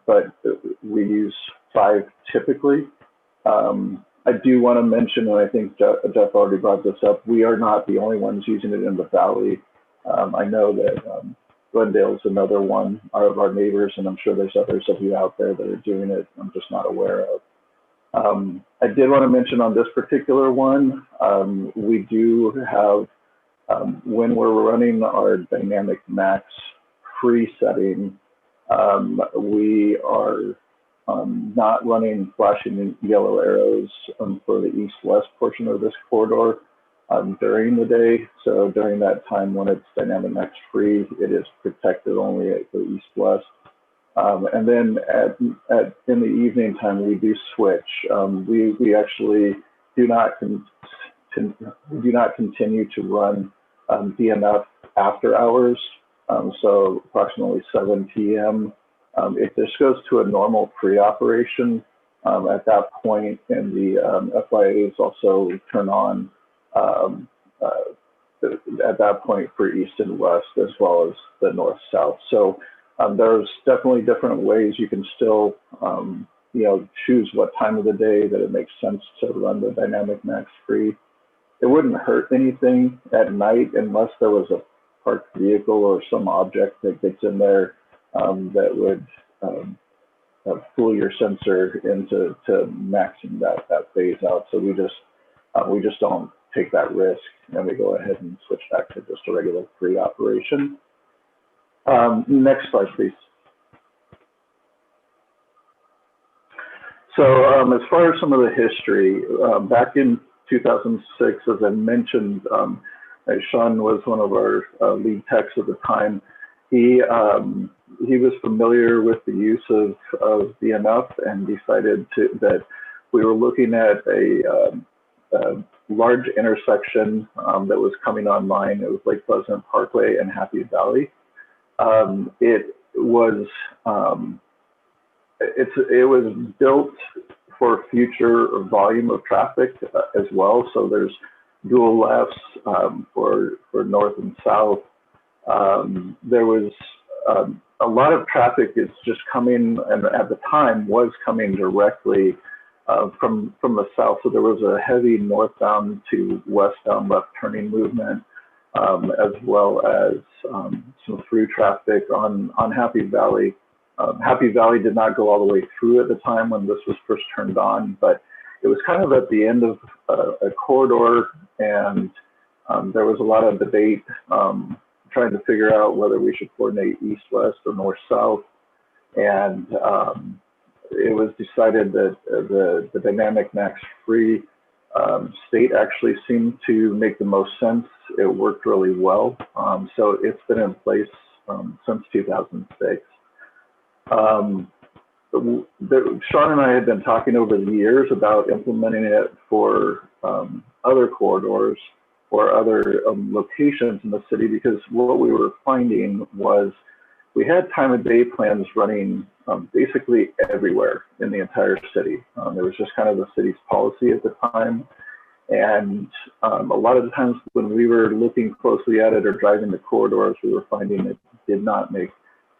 But we use 5 typically. I do want to mention, and I think Jeff already brought this up, we are not the only ones using it in the Valley. I know that Glendale's another one of our neighbors, and I'm sure there's others of you out there that are doing it I'm just not aware of. I did want to mention on this particular one, we do have, when we're running our Dynamic Max free setting, we are not running flashing yellow arrows for the east-west portion of this corridor during the day. So during that time when it's Dynamic Max free, it is protected only at the east-west. And then in the evening time, we do switch. We actually do not continue to run DMF after hours. So approximately 7 p.m. If this goes to a normal pre-operation, at that point, and the FYAs also turn on at that point for east and west, as well as the north-south. So there's definitely different ways you can still, choose what time of the day that it makes sense to run the Dynamic Max free. it wouldn't hurt anything at night unless there was a parked vehicle or some object that gets in there that would fool your sensor into maxing that phase out. So we just don't take that risk, and we go ahead and switch back to just a regular free operation. Next slide, please. So as far as some of the history, back in 2006, as I mentioned, Sean was one of our lead techs at the time. He was familiar with the use of BMF and decided that we were looking at a large intersection that was coming online. It was Lake Pleasant Parkway and Happy Valley. It was built for future volume of traffic as well. So there's dual lefts for north and south. There was a lot of traffic is just coming, and at the time was coming directly from the south. So there was a heavy northbound to westbound left turning movement, as well as some through traffic on Happy Valley. Happy Valley did not go all the way through at the time when this was first turned on, but it was kind of at the end of a corridor, and there was a lot of debate trying to figure out whether we should coordinate east-west or north-south. And it was decided that the dynamic max free state actually seemed to make the most sense. It worked really well. So it's been in place since 2006. Sean and I had been talking over the years about implementing it for other corridors or other locations in the city, because what we were finding was we had time of day plans running basically everywhere in the entire city. It was just kind of the city's policy at the time. And a lot of the times when we were looking closely at it or driving the corridors, we were finding it did not make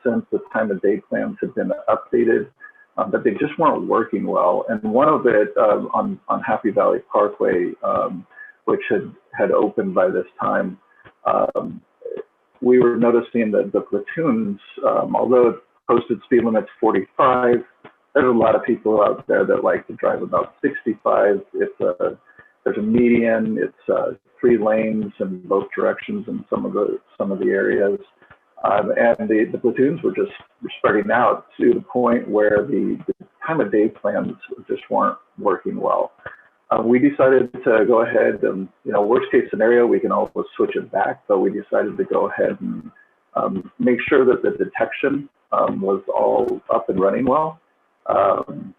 sense. The time of day plans had been updated, but they just weren't working well. And one of it on Happy Valley Parkway, which had opened by this time, we were noticing that the platoons, although it posted speed limits 45, there's a lot of people out there that like to drive about 65. There's a median. It's 3 lanes in both directions in some of the areas. And the platoons were just spreading out to the point where the time of day plans just weren't working well. We decided to go ahead and, worst case scenario, we can always switch it back, but we decided to go ahead and make sure that the detection was all up and running well. And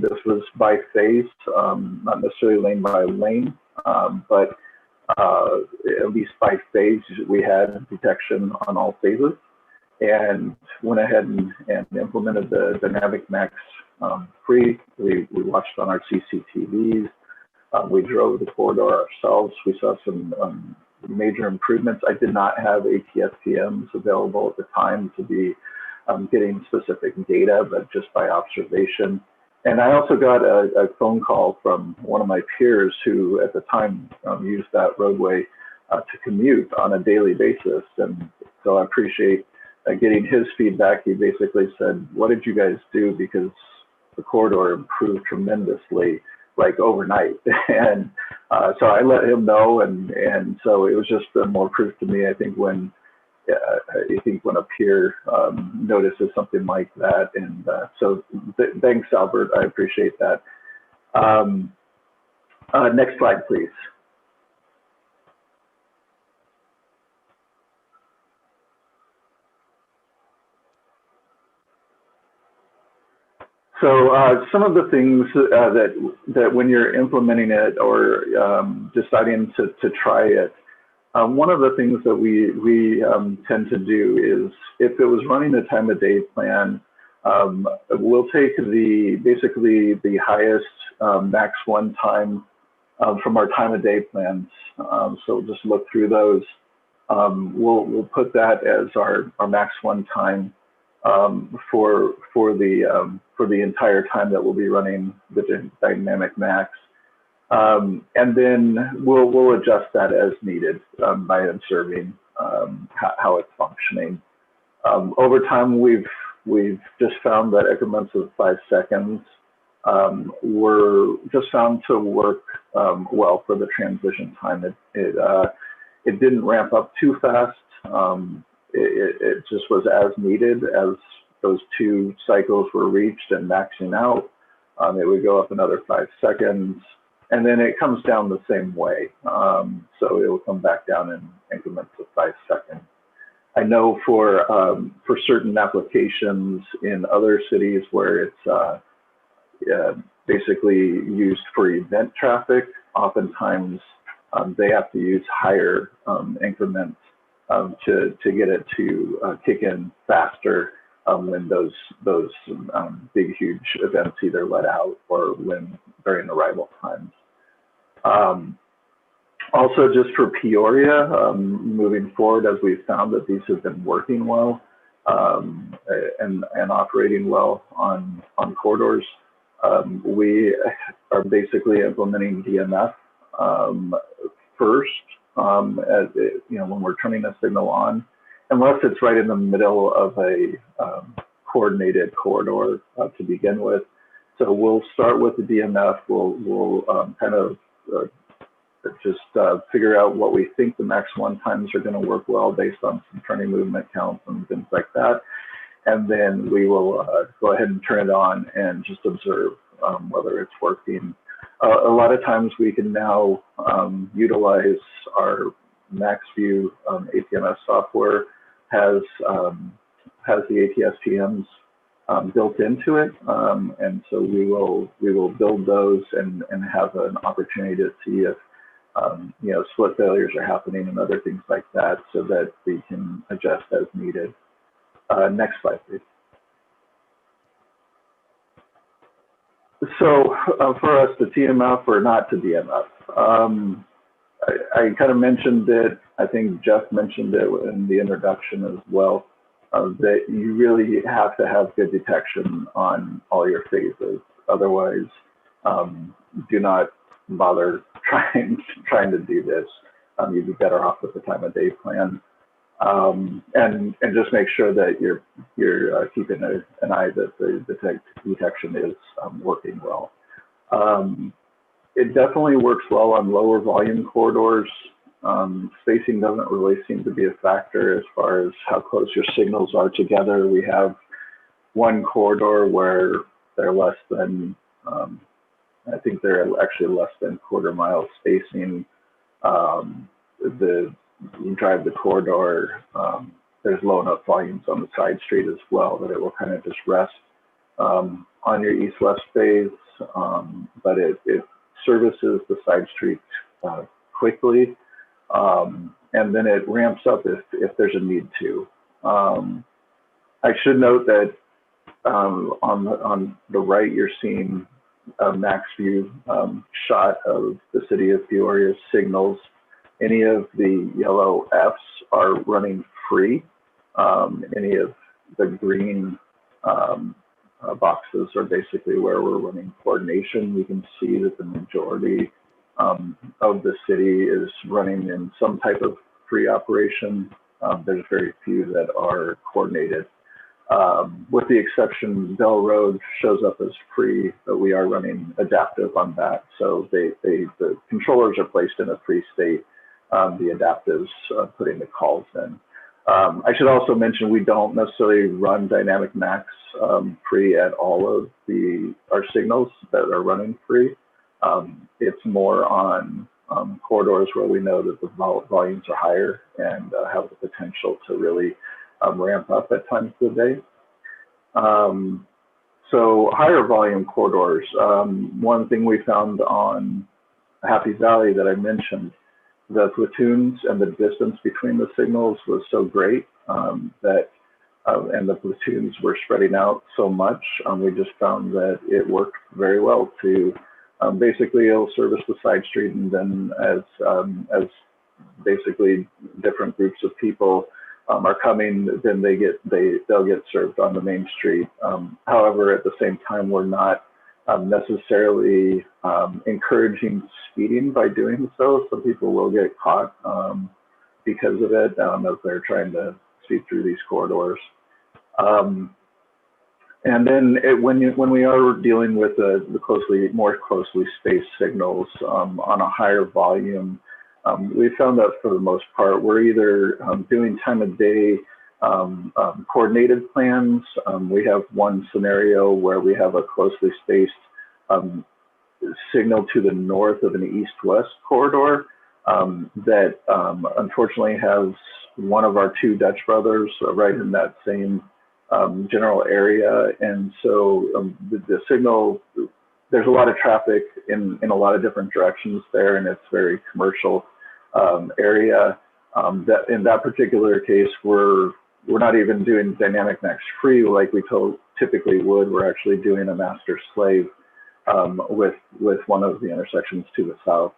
this was by phase, not necessarily lane by lane, but at least by phase, we had detection on all phases, and went ahead and implemented the dynamic max free. We watched on our CCTVs. We drove the corridor ourselves. We saw some major improvements. I did not have ATSPMs available at the time to be getting specific data, but just by observation. And I also got a phone call from one of my peers who at the time used that roadway to commute on a daily basis. And so I appreciate getting his feedback. He basically said, "What did you guys do? Because the corridor improved tremendously, like overnight." And so I let him know. And so it was just more proof to me, I think, when a peer notices something like that. And so thanks, Albert. I appreciate that. Next slide, please. So some of the things that when you're implementing it or deciding to try it, one of the things that we tend to do is, if it was running a time of day plan, we'll take basically the highest max 1 time from our time of day plans. So just look through those. We'll put that as our max 1 time for the entire time that we'll be running the dynamic max. And then we'll adjust that as needed by observing how it's functioning. Over time, we've just found that increments of 5 seconds were just found to work well for the transition time. It didn't ramp up too fast. It just was as needed as those 2 cycles were reached and maxing out. It would go up another 5 seconds, and then it comes down the same way. So it will come back down in increments of 5 seconds. I know for certain applications in other cities where it's basically used for event traffic, oftentimes they have to use higher increments to get it to kick in faster when those big, huge events either let out or when during arrival times. Also, just for Peoria, moving forward, as we've found that these have been working well and operating well on corridors, we are basically implementing DMF first, when we're turning a signal on, unless it's right in the middle of a coordinated corridor to begin with. So we'll start with the DMF. We'll kind of just figure out what we think the max 1 times are going to work well based on some turning movement counts and things like that. And then we will go ahead and turn it on and just observe whether it's working. A lot of times we can now utilize our MaxView ATMS software has the ATS-TMs built into it, and so we will build those and have an opportunity to see if split failures are happening and other things like that, so that we can adjust as needed. Next slide, please. So for us to TMF or not to DMF, I kind of mentioned it. I think Jeff mentioned it in the introduction as well, that you really have to have good detection on all your phases. Otherwise, do not bother trying to do this. You'd be better off with the time of day plan, and just make sure that you're keeping an eye that the detection is working well. It definitely works well on lower volume corridors. Spacing doesn't really seem to be a factor as far as how close your signals are together. We have one corridor where they're less than, I think they're actually less than quarter-mile spacing. You drive the corridor, there's low enough volumes on the side street as well that it will kind of just rest on your east-west phase, but it services the side street quickly, and then it ramps up if there's a need to. I should note that on the right, you're seeing a max view shot of the city of Peoria signals. Any of the yellow Fs are running free. Any of the green boxes are basically where we're running coordination. We can see that the majority of the city is running in some type of free operation. There's very few that are coordinated. With the exception, Bell Road shows up as free, but we are running adaptive on that. So the controllers are placed in a free state. The adaptives putting the calls in. I should also mention we don't necessarily run dynamic max free at all of our signals that are running free. It's more on corridors where we know that the volumes are higher and have the potential to really ramp up at times of the day. So higher volume corridors, one thing we found on Happy Valley that I mentioned, the platoons and the distance between the signals was so great that, and the platoons were spreading out so much, we just found that it worked very well to basically it'll service the side street, and then as basically different groups of people are coming, then they'll get served on the main street. However, at the same time, we're not necessarily encouraging speeding by doing so. Some people will get caught because of it as they're trying to speed through these corridors. And then when we are dealing with the more closely spaced signals on a higher volume, we found that for the most part, we're either doing time of day coordinated plans. We have one scenario where we have a closely spaced signal to the north of an east-west corridor that unfortunately has one of our two Dutch brothers right in that same general area. And so the signal, there's a lot of traffic in a lot of different directions there, and it's very commercial area. That in that particular case, we're not even doing dynamic max free like we typically would. We're actually doing a master slave with one of the intersections to the south,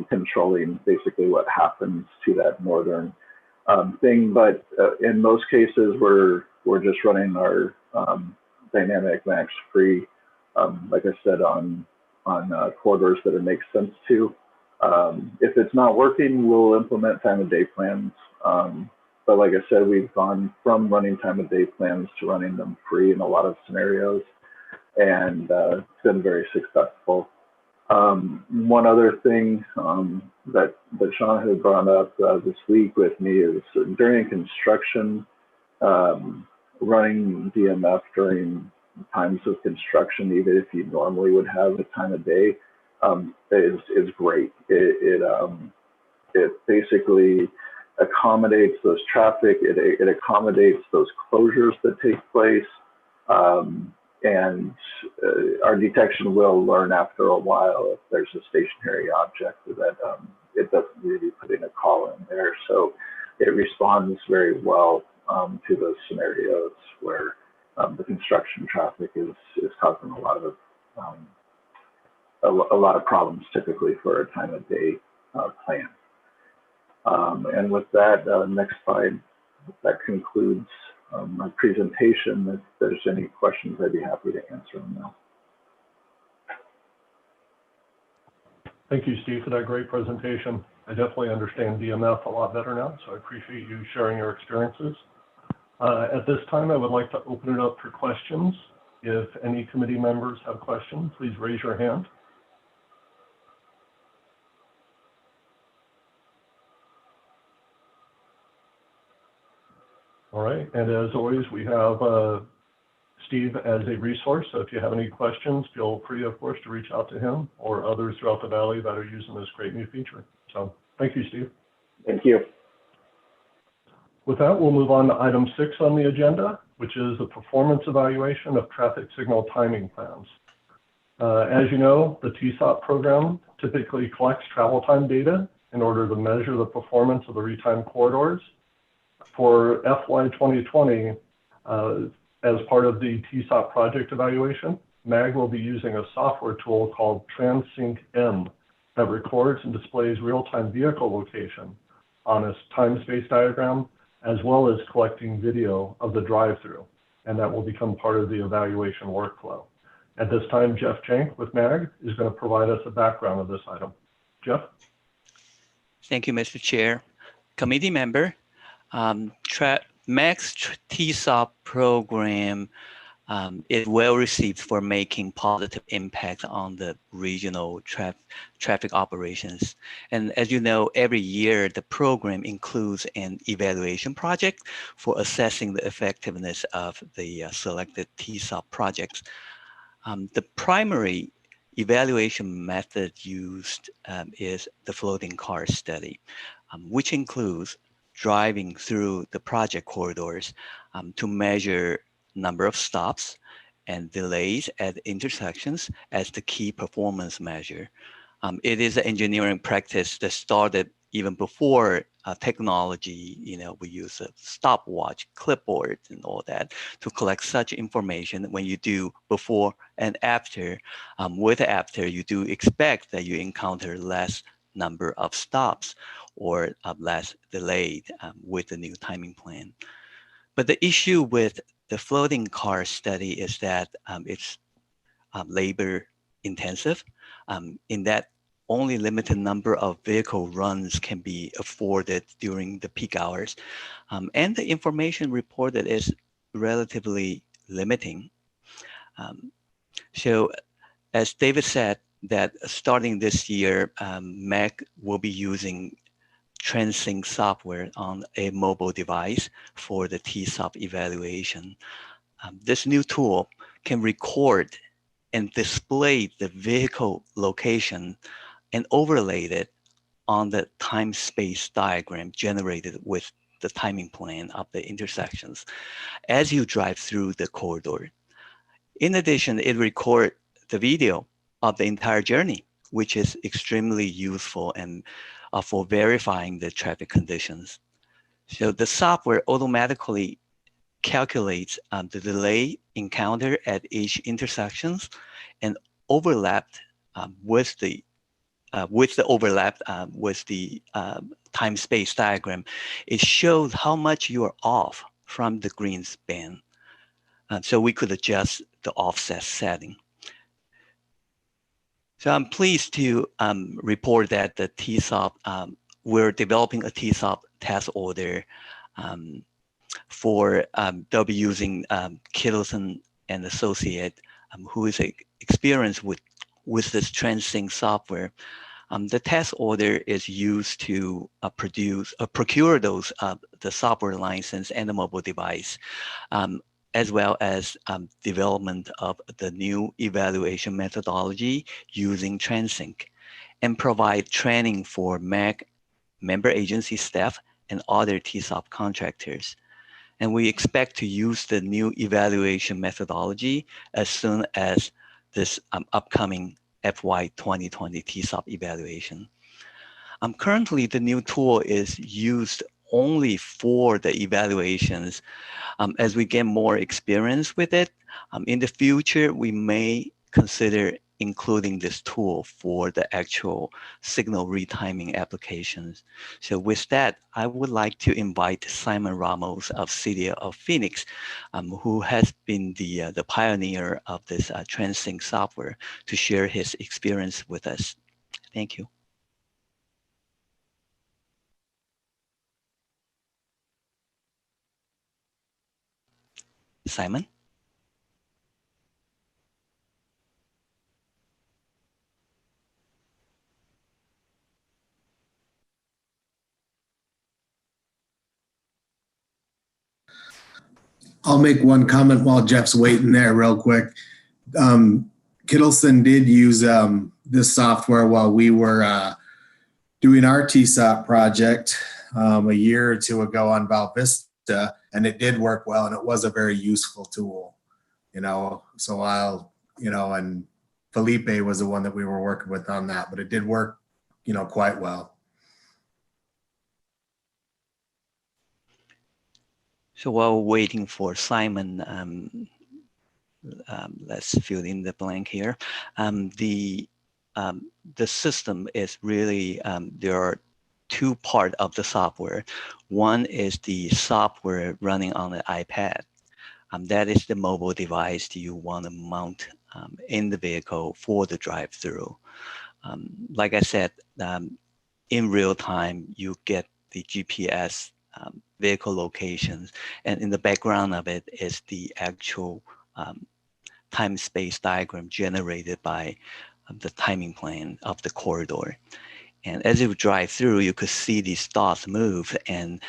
controlling basically what happens to that northern thing. But in most cases, we're just running our dynamic max free, like I said, on corridors that it makes sense to. If it's not working, we'll implement time of day plans. But like I said, we've gone from running time of day plans to running them free in a lot of scenarios, and it's been very successful. One other thing that Sean had brought up this week with me is during construction, running DMF during times of construction, even if you normally would have a time of day, is great. It basically accommodates those traffic. It accommodates those closures that take place. And our detection will learn after a while if there's a stationary object that it doesn't really put in a call in there. So it responds very well to those scenarios where the construction traffic is causing a lot of problems typically for a time of day plan. And with that, next slide, that concludes my presentation. If there's any questions, I'd be happy to answer them now.
Thank you, Steve, for that great presentation. I definitely understand DMF a lot better now, so I appreciate you sharing your experiences. At this time, I would like to open it up for questions. If any committee members have questions, please raise your hand. All right, and as always, we have Steve as a resource. So if you have any questions, feel free, of course, to reach out to him or others throughout the Valley that are using this great new feature. So thank you, Steve.
Thank you.
With that, we'll move on to item 6 on the agenda, which is the performance evaluation of traffic signal timing plans. As you know, the TSOP program typically collects travel time data in order to measure the performance of the retimed corridors. For FY 2020, as part of the TSOP project evaluation, MAG will be using a software tool called TransSync-M that records and displays real-time vehicle location on a time-space diagram, as well as collecting video of the drive-through, and that will become part of the evaluation workflow. At this time, Jeff Jank with MAG is going to provide us a background of this item. Jeff?
Thank you, Mr. Chair. Committee member, MAG's TSOP program is well received for making positive impact on the regional traffic operations. And as you know, every year the program includes an evaluation project for assessing the effectiveness of the selected TSOP projects. The primary evaluation method used is the floating car study, which includes driving through the project corridors to measure number of stops and delays at intersections as the key performance measure. It is an engineering practice that started even before technology. We use a stopwatch, clipboard, and all that to collect such information. When you do before and after, with after, you do expect that you encounter less number of stops or less delayed with the new timing plan. But the issue with the floating car study is that it's labor intensive, in that only limited number of vehicle runs can be afforded during the peak hours. And the information reported is relatively limiting. So as David said, that starting this year, MEC will be using TransSync software on a mobile device for the TSOP evaluation. This new tool can record and display the vehicle location and overlay it on the time-space diagram generated with the timing plan of the intersections as you drive through the corridor. In addition, it records the video of the entire journey, which is extremely useful and for verifying the traffic conditions. So the software automatically calculates the delay encountered at each intersections and overlapped with the time-space diagram. It shows how much you are off from the green span. So we could adjust the offset setting. So I'm pleased to report that the TSOP, we're developing a TSOP task order for they'll be using Kittleson and Associate, who is experienced with this TransSync software. The task order is used to procure those the software license and the mobile device, as well as development of the new evaluation methodology using TransSync, and provide training for MEC member agency staff and other TSOP contractors. And we expect to use the new evaluation methodology as soon as this upcoming FY 2020 TSOP evaluation. Currently, the new tool is used only for the evaluations. As we get more experience with it, in the future, we may consider including this tool for the actual signal retiming applications. So with that, I would like to invite Simon Ramos of City of Phoenix, who has been the pioneer of this TransSync software, to share his experience with us. Thank you. Simon?
I'll make one comment while Jeff's waiting there real quick. Kittleson did use this software while we were doing our TSOP project a year or two ago on Val Vista, and it did work well, and it was a very useful tool, so and Felipe was the one that we were working with on that, but it did work, quite well.
So while waiting for Simon, let's fill in the blank here. The system is really, there are two parts of the software. One is the software running on the iPad. That is the mobile device that you want to mount in the vehicle for the drive-through. Like I said, in real time, you get the GPS vehicle locations, and in the background of it is the actual time-space diagram generated by the timing plan of the corridor. And as you drive through, you could see these dots move, and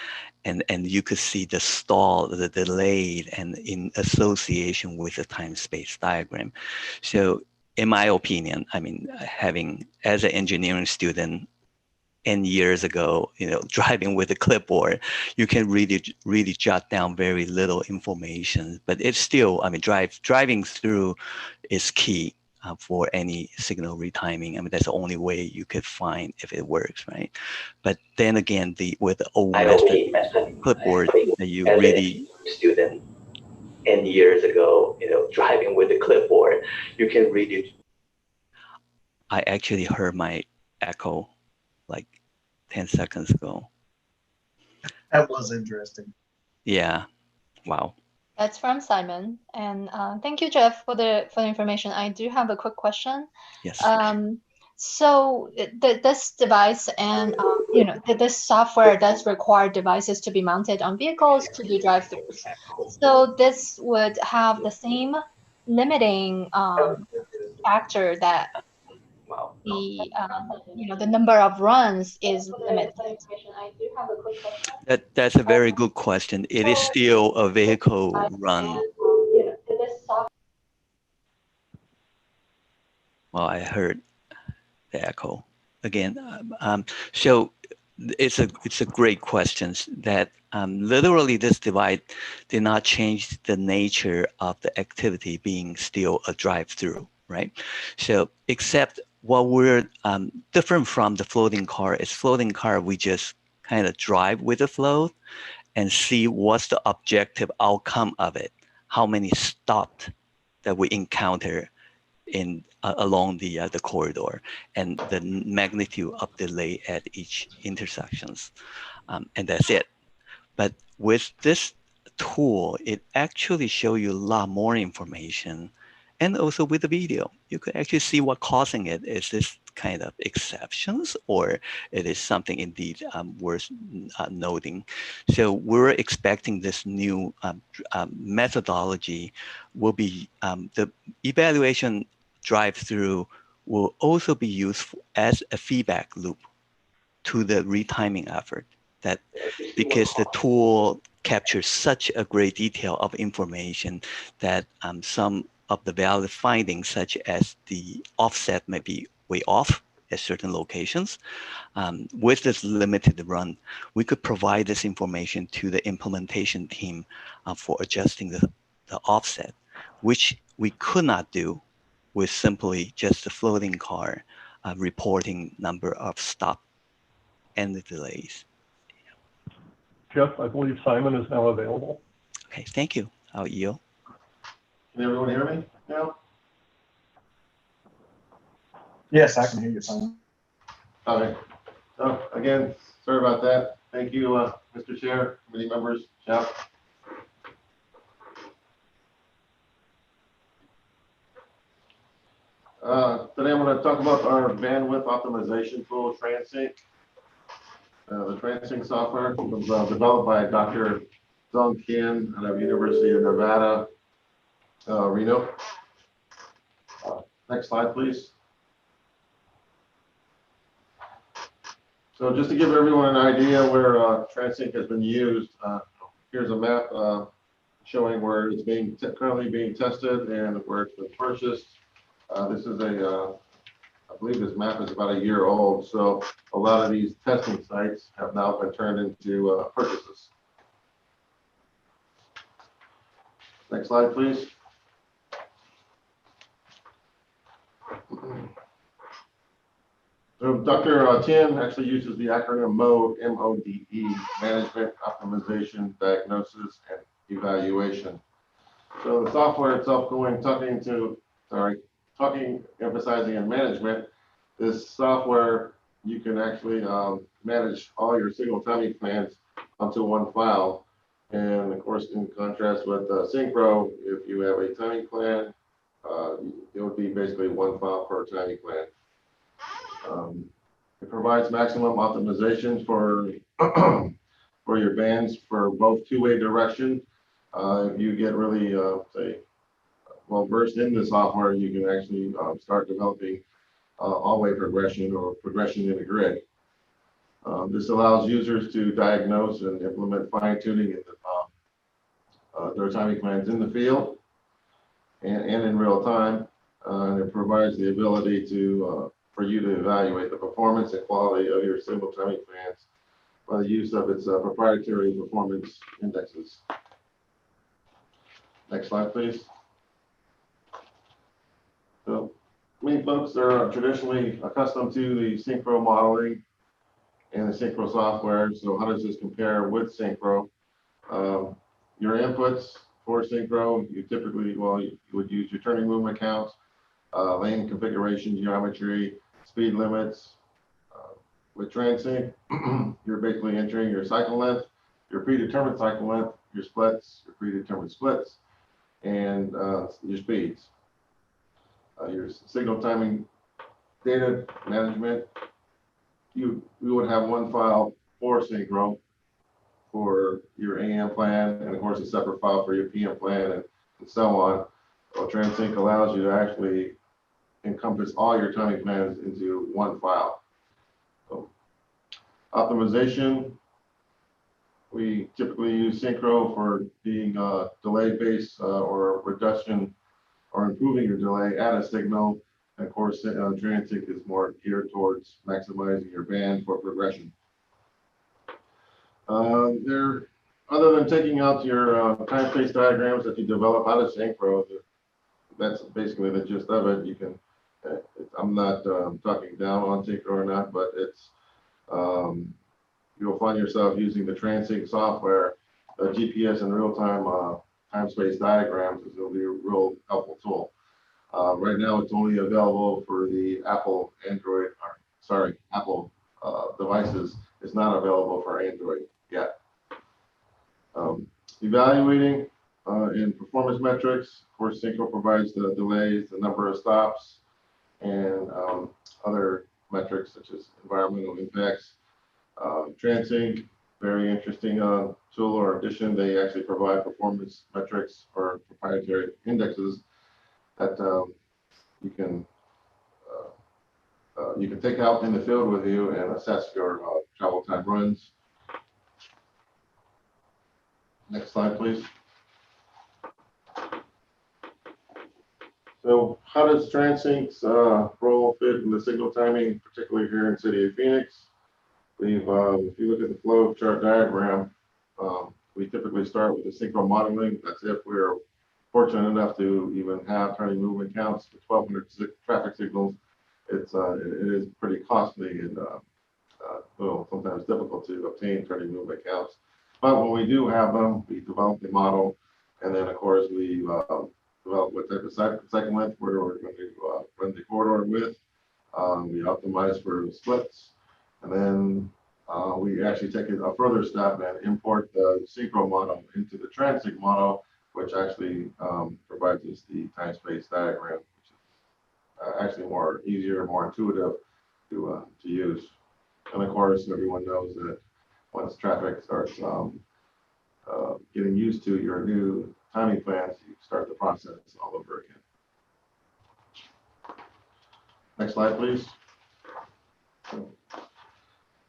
you could see the stall, the delay, and in association with the time-space diagram. So in my opinion, having as an engineering student, and years ago, driving with a clipboard, you can really jot down very little information. But it's still, driving through is key for any signal retiming. That's the only way you could find if it works, right? But then again, with the old method clipboard that you really student and years ago, driving with a clipboard, you can really. I actually heard my echo like 10 seconds ago.
That was interesting.
Yeah. Wow.
That's from Simon. And thank you, Jeff, for the information. I do have a quick question.
Yes.
So this device and this software does require devices to be mounted on vehicles to do drive-throughs. So this would have the same limiting factor that the number of runs is limited.
That's a very good question. It is still a vehicle run. Well, I heard the echo again. So it's a great question that literally this device did not change the nature of the activity being still a drive-through, right? So except what we're different from the floating car is floating car, we just kind of drive with the float and see what's the objective outcome of it, how many stops that we encounter in along the corridor, and the magnitude of delay at each intersections, and that's it. But with this tool, it actually show you a lot more information, and also with the video, you could actually see what causing it. Is this kind of exceptions, or it is something indeed worth noting? So we're expecting this new methodology will be the evaluation drive-through will also be used as a feedback loop to the retiming effort, that because the tool captures such a great detail of information that some of the valid findings, such as the offset may be way off at certain locations. With this limited run, we could provide this information to the implementation team for adjusting the offset, which we could not do with simply just the floating car reporting number of stop and the delays.
Jeff, I believe Simon is now available.
Okay, thank you. I'll yield.
Can everyone hear me now?
Yes, I can hear you, Simon.
Okay. So again, sorry about that. Thank you, Mr. Chair, committee members, Jeff. Today I'm going to talk about our bandwidth optimization tool, TransSync. The TransSync software was developed by Dr. Zong Kian out of University of Nevada, Reno. Next slide, please. So just to give everyone an idea where TransSync has been used, here's a map showing where it's currently being tested and where it's been purchased. This is I believe this map is about a year old, so a lot of these testing sites have now been turned into purchases. Next slide, please. So Dr. Tien actually uses the acronym MODE, M-O-D-E, Management, Optimization, Diagnosis, and Evaluation. So the software itself emphasizing in management, this software, you can actually manage all your single timing plans onto one file. And of course, in contrast with Synchro, if you have a timing plan, it would be basically one file per timing plan. It provides maximum optimization for for your bands for both two-way direction. If you get really say well versed in the software, you can actually start developing all-way progression or progression in the grid. This allows users to diagnose and implement fine-tuning in their timing plans in the field and in real time. And it provides the ability to for you to evaluate the performance and quality of your single timing plans by the use of its proprietary performance indexes. Next slide, please. So many folks are traditionally accustomed to the Synchro modeling and the Synchro software. So how does this compare with Synchro? Your inputs for Synchro, you typically, you would use your turning movement counts, lane configuration, geometry, speed limits. With TransSync, you're basically entering your cycle length, your predetermined cycle length, your splits, your predetermined splits, and your speeds. Your signal timing data management, you would have one file for synchro for your AM plan, and of course a separate file for your PM plan, and so on. Well, TransSync allows you to actually encompass all your timing plans into one file. So, optimization, we typically use synchro for being delay-based or reduction or improving your delay at a signal. And of course, TransSync is more geared towards maximizing your band for progression. Other than taking out your time space diagrams that you develop out of synchro, that's basically the gist of it. You can, I'm not talking down on synchro or not, but it's you'll find yourself using the TransSync software, GPS and real-time time space diagrams is going to be a real helpful tool. Right now, it's only available for the Apple devices. It's not available for Android yet. Evaluating in performance metrics, of course, synchro provides the delays, the number of stops, and other metrics such as environmental impacts. TransSync, very interesting tool or addition. They actually provide performance metrics or proprietary indexes that you can take out in the field with you and assess your travel time runs. Next slide, please. So how does TransSync's role fit in the signal timing, particularly here in the city of Phoenix? If you look at the flow chart diagram, we typically start with the synchro modeling. That's if we're fortunate enough to even have turning movement counts for 1,200 traffic signals. It is pretty costly and well, sometimes difficult to obtain turning movement counts. But when we do have them, we develop the model, and then of course we develop what type of cycle length we're going to run the corridor with. We optimize for splits, and then we actually take it a further step and import the synchro model into the TransSync model, which actually provides us the time space diagram, which is actually easier, more intuitive to use. And of course, everyone knows that once traffic starts getting used to your new timing plans, you start the process all over again. Next slide, please.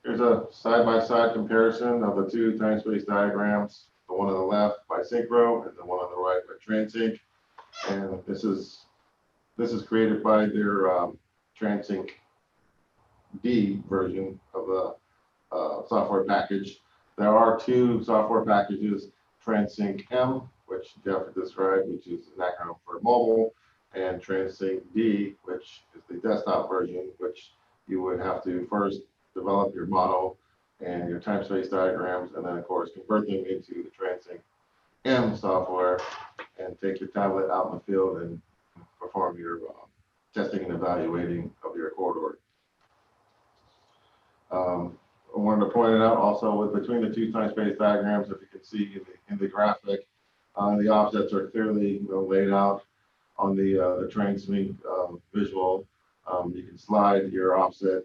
Here's a side-by-side comparison of the two time space diagrams, the one on the left by synchro and the one on the right by TransSync. And this is created by their TransSync D version of the software package. There are two software packages, TransSync M, which Jeff described, which is an acronym for mobile, and TransSync D, which is the desktop version, which you would have to first develop your model and your time space diagrams, and then of course convert them into the TransSync M software and take your tablet out in the field and perform your testing and evaluating of your corridor. I wanted to point it out also between the two time space diagrams, if you can see in the graphic, the offsets are clearly laid out on the TransSync visual. You can slide your offset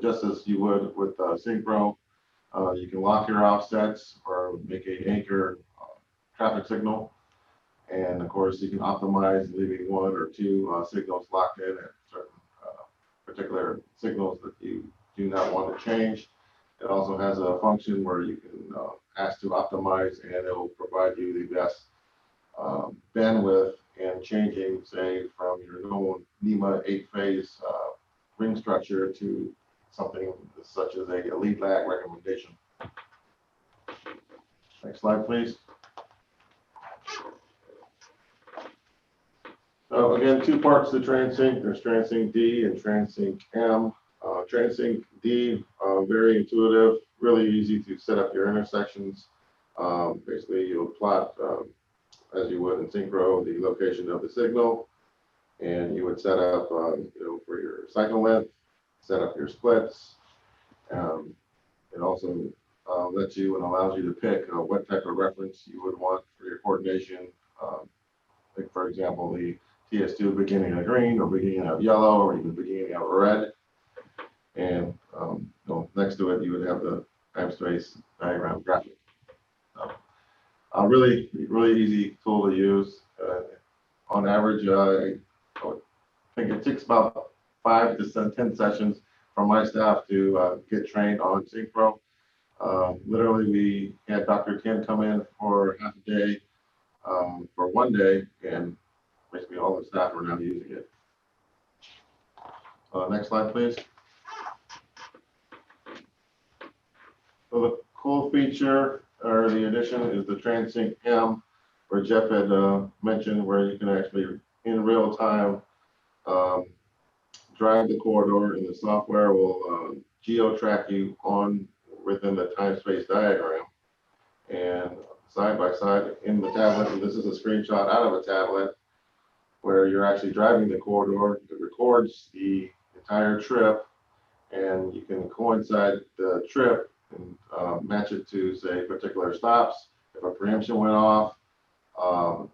just as you would with synchro. You can lock your offsets or make an anchor traffic signal. And of course, you can optimize leaving one or two signals locked in at certain particular signals that you do not want to change. It also has a function where you can ask to optimize, and it will provide you the best bandwidth in changing, say, from your normal NEMA 8-phase ring structure to something such as a lead lag recommendation. Next slide, please. So again, two parts to TransSync. There's TransSync D and TransSync M. TransSync D, very intuitive, really easy to set up your intersections. Basically, you'll plot, as you would in synchro, the location of the signal, and you would set up, for your cycle length, set up your splits. It also lets you and allows you to pick what type of reference you would want for your coordination. Like for example, the TS2 beginning of green or beginning of yellow or even beginning of red. And next to it, you would have the time space diagram graphic. Really easy tool to use. On average, I think it takes about 5 to 10 sessions for my staff to get trained on Synchro. Literally, we had Dr. Ken come in for half a day, for one day, and basically all the staff are now using it. Next slide, please. So the cool feature or the addition is the TransSync M, where Jeff had mentioned, where you can actually in real time drive the corridor, and the software will geo-track you within the time-space diagram. And side by side in the tablet, and this is a screenshot out of a tablet, where you're actually driving the corridor. It records the entire trip, and you can coincide the trip and match it to, say, particular stops. If a preemption went off,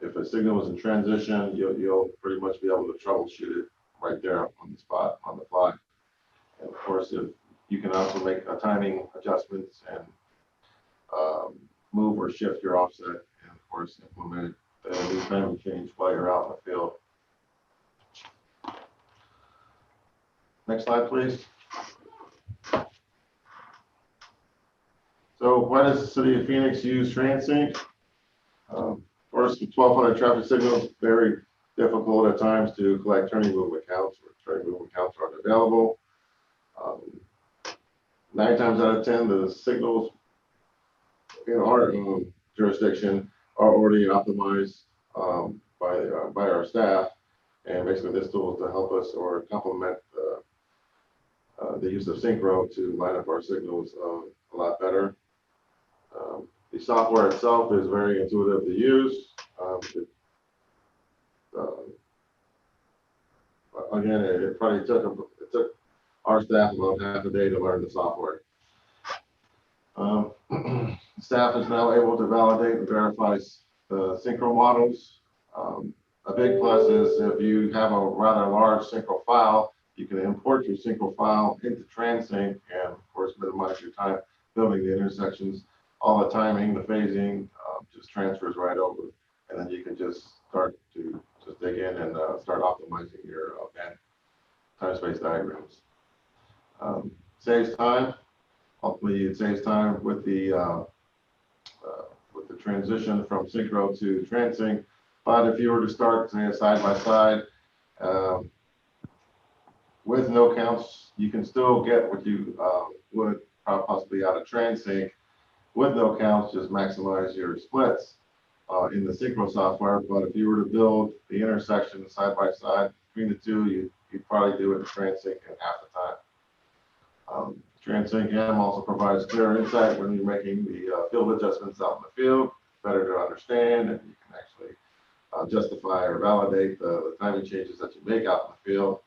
if a signal was in transition, you'll pretty much be able to troubleshoot it right there on the spot, on the fly. And of course, if you can also make timing adjustments and move or shift your offset, and of course implement the new timing change while you're out in the field. Next slide, please. So why does the city of Phoenix use TransSync? Of course, with 1,200 traffic signals, very difficult at times to collect turning movement counts, or turning movement counts aren't available. 9 times out of 10, the signals in our jurisdiction are already optimized by our staff, and basically this tool is to help us or complement the use of Synchro to line up our signals a lot better. The software itself is very intuitive to use. Again, it probably took our staff about half a day to learn the software. Staff is now able to validate and verify the Synchro models. A big plus is if you have a rather large Synchro file, you can import your Synchro file into TransSync and, of course, minimize your time building the intersections. All the timing, the phasing, just transfers right over, and then you can just start to just dig in and start optimizing your time-space diagrams. Saves time. Hopefully, it saves time with the transition from Synchro to TransSync. But if you were to start, say, side by side with no counts, you can still get what you would possibly out of TransSync. With no counts, just maximize your splits in the Synchro software. But if you were to build the intersection side by side between the two, you'd probably do it in TransSync in half the time. TransSync M also provides clear insight when you're making the field adjustments out in the field, better to understand, and you can actually justify or validate the timing changes that you make out in the field.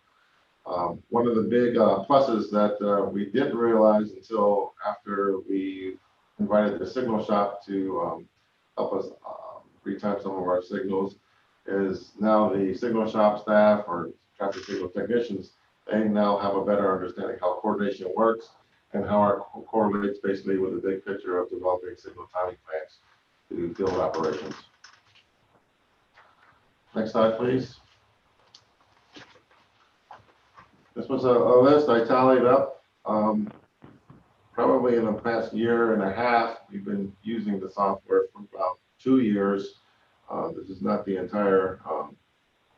One of the big pluses that we didn't realize until after we invited the signal shop to help us retime some of our signals is now the signal shop staff or traffic signal technicians, they now have a better understanding how coordination works and how it correlates basically with the big picture of developing signal timing plans to field operations. Next slide, please. This was a list I tallied up. Probably in the past year and a half, we've been using the software for about 2 years. This is not the entire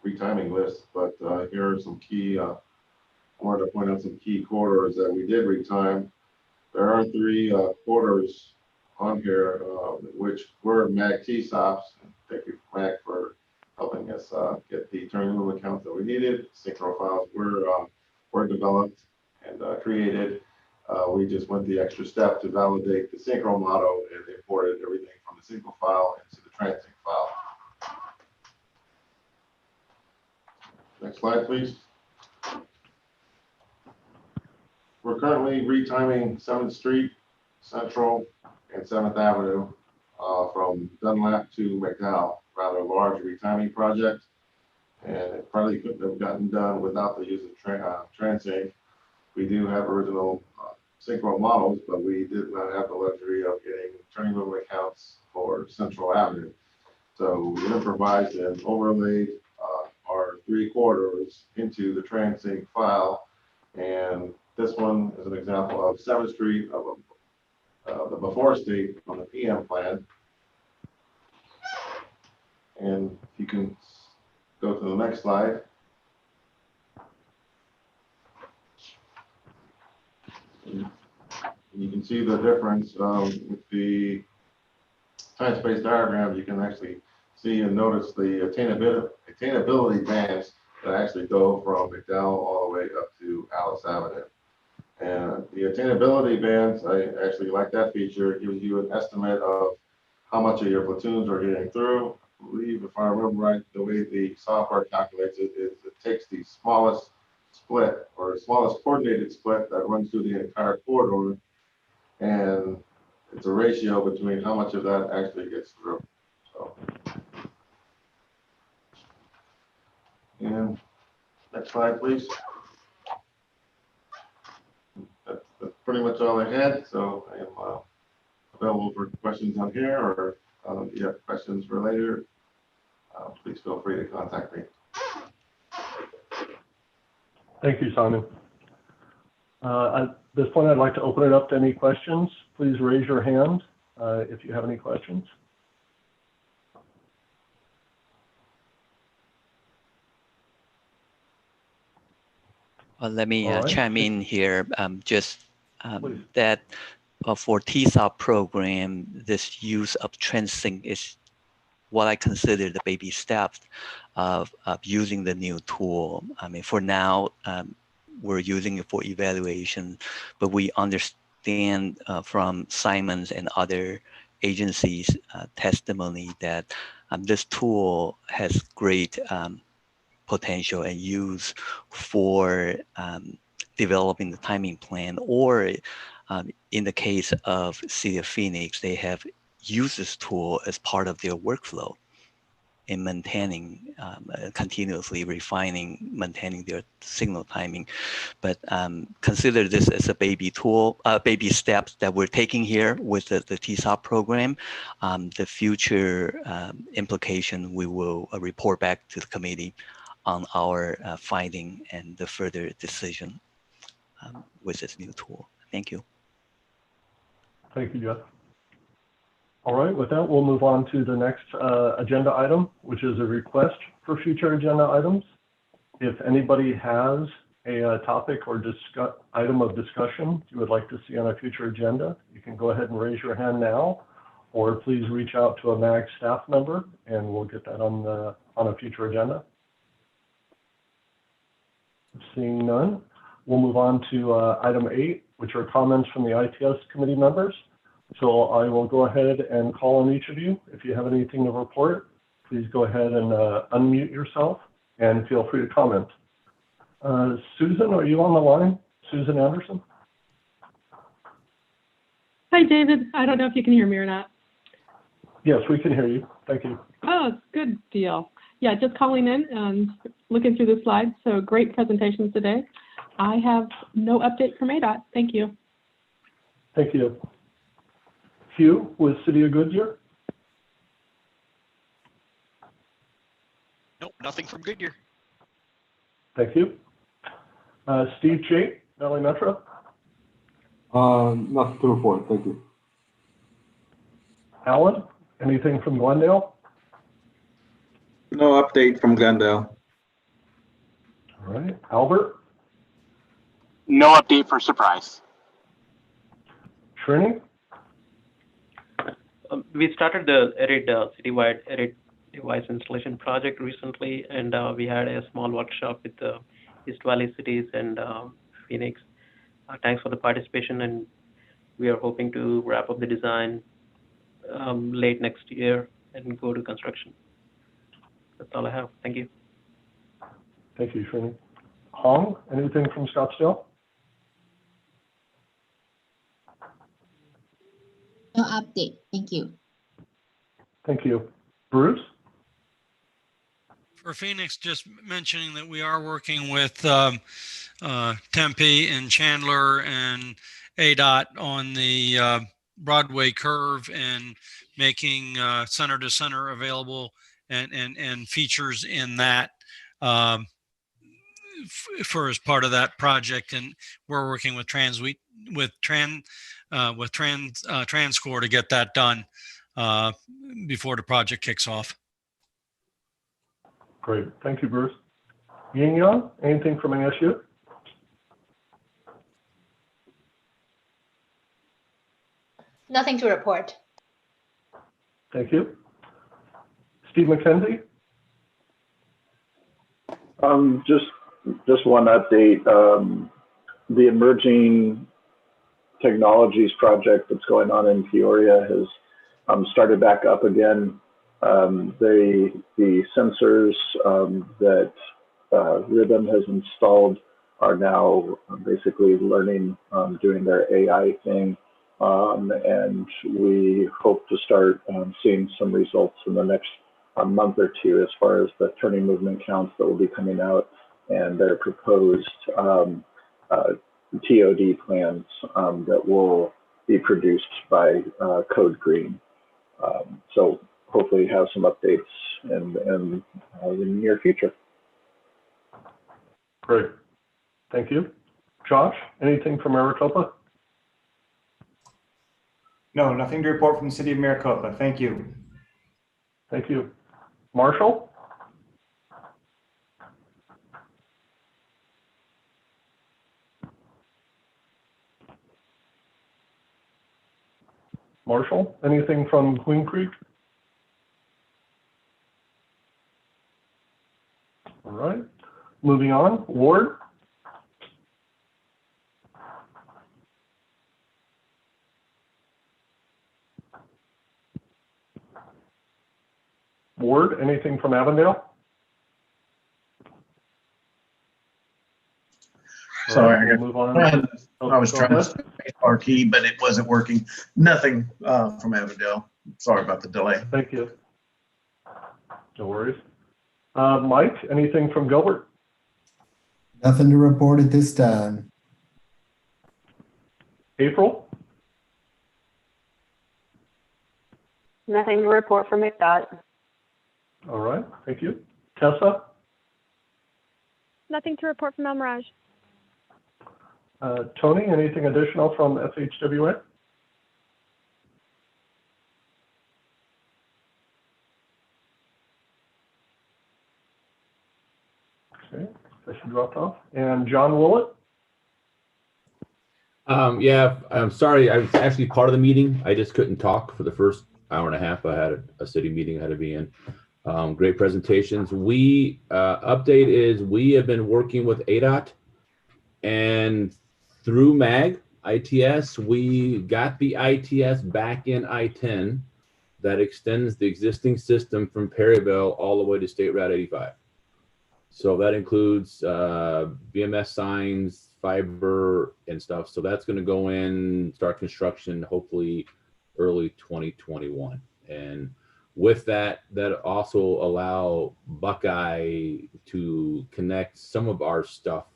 retiming list, but here are some key, I wanted to point out some key corridors that we did retime. There are 3 corridors on here, which were MAG-T stops. Thank you, MAG, for helping us get the turning movement counts that we needed. Synchro files were developed and created. We just went the extra step to validate the Synchro model and imported everything from the Synchro file into the TransSync file. Next slide, please. We're currently retiming 7th Street Central and 7th Avenue from Dunlap to McDowell. Rather large retiming project, and it probably couldn't have gotten done without the use of Transync. We do have original synchro models, but we did not have the luxury of getting turning movement accounts for Central Avenue. So we improvised and overlaid our 3 corridors into the Transync file. And this one is an example of 7th Street of the before state on the PM plan. And if you can go to the next slide. You can see the difference with the time space diagram. You can actually see and notice the attainability bands that actually go from McDowell all the way up to Alice Avenue. And the attainability bands, I actually like that feature. It gives you an estimate of how much of your platoons are getting through. I believe, if I remember right, the way the software calculates it is it takes the smallest split or smallest coordinated split that runs through the entire corridor, and it's a ratio between how much of that actually gets through. So, and next slide, please. That's pretty much all I had. So I am available for questions on here, or if you have questions related, please feel free to contact me.
Thank you, Simon. At this point, I'd like to open it up to any questions. Please raise your hand if you have any questions.
Well, let me
All right.
chime in here. That for TSOP program, this use of Transync is what I consider the baby steps of using the new tool. I mean, for now, we're using it for evaluation, but we understand from Simon's and other agencies' testimony that this tool has great potential and use for developing the timing plan, or in the case of City of Phoenix, they have used this tool as part of their workflow in maintaining, continuously refining, maintaining their signal timing. But consider this as a baby tool, baby steps that we're taking here with the TSOP program. The future implication, we will report back to the committee on our finding and the further decision with this new tool. Thank you.
Thank you, Jeff. All right, with that, we'll move on to the next agenda item, which is a request for future agenda items. If anybody has a topic or item of discussion you would like to see on a future agenda, you can go ahead and raise your hand now, or please reach out to a MAG staff member and we'll get that on a future agenda. Seeing none, we'll move on to item 8, which are comments from the ITS committee members. So I will go ahead and call on each of you. If you have anything to report, please go ahead and unmute yourself and feel free to comment. Susan, are you on the line? Susan Anderson?
Hi, David. I don't know if you can hear me or not.
Yes, we can hear you. Thank you.
Oh, good deal. Yeah, just calling in and looking through the slides. So great presentations today. I have no update from ADOT. Thank you.
Thank you. Hugh with City of Goodyear?
Nope, nothing from Goodyear.
Thank you. Steve Chait, Valley Metro?
Nothing to report. Thank you.
Alan, anything from Glendale?
No update from Glendale.
All right. Albert?
No update for Surprise.
Trini?
We started the citywide ERIT device installation project recently, and we had a small workshop with the East Valley cities and Phoenix. Thanks for the participation, and we are hoping to wrap up the design late next year and go to construction. That's all I have. Thank you.
Thank you, Trini. Hong, anything from Scottsdale?
No update. Thank you.
Thank you. Bruce?
For Phoenix, just mentioning that we are working with Tempe and Chandler and ADOT on the Broadway curve and making center to center available and features in that for as part of that project. And we're working with TransCore to get that done before the project kicks off.
Great. Thank you, Bruce. Yin Yang, anything from ASU?
Nothing to report.
Thank you. Steve McKenzie?
Just one update. The emerging technologies project that's going on in Peoria has started back up again. The sensors that Rhythm has installed are now basically learning, doing their AI thing. And we hope to start seeing some results in the next month or two as far as the turning movement counts that will be coming out and their proposed TOD plans that will be produced by Code Green. So hopefully have some updates in the near future.
Great. Thank you. Josh, anything from Maricopa?
No, nothing to report from the city of Maricopa. Thank you.
Thank you. Marshall? Marshall, anything from Queen Creek? All right. Moving on. Ward? Ward, anything from Avondale?
Sorry,
We'll move on.
I was trying to space bar key, but it wasn't working. Nothing from Avondale. Sorry about the delay.
Thank you. No worries. Mike, anything from Gilbert?
Nothing to report at this time.
April?
Nothing to report from ADOT.
All right, thank you. Tessa?
Nothing to report from El Mirage.
Tony, anything additional from FHWA? Okay, session dropped off. And John Willett?
Yeah, I'm sorry. I was actually part of the meeting. I just couldn't talk for the first hour and a half. I had a city meeting I had to be in. Great presentations. Update is we have been working with ADOT, and through MAG ITS, we got the ITS back in I-10 that extends the existing system from Perryville all the way to State Route 85. So that includes BMS signs, fiber, and stuff. So that's going to go in, start construction, hopefully early 2021. And with that, that also allow Buckeye to connect some of our stuff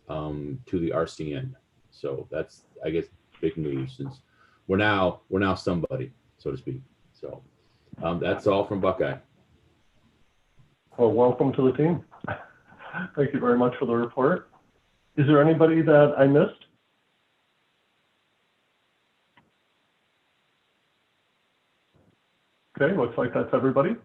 to the RCN. So that's, I guess, big news since we're now somebody, so to speak. So that's all from Buckeye.
Well, welcome to the team. Thank you very much for the report. Is there anybody that I missed? Okay, looks like that's everybody.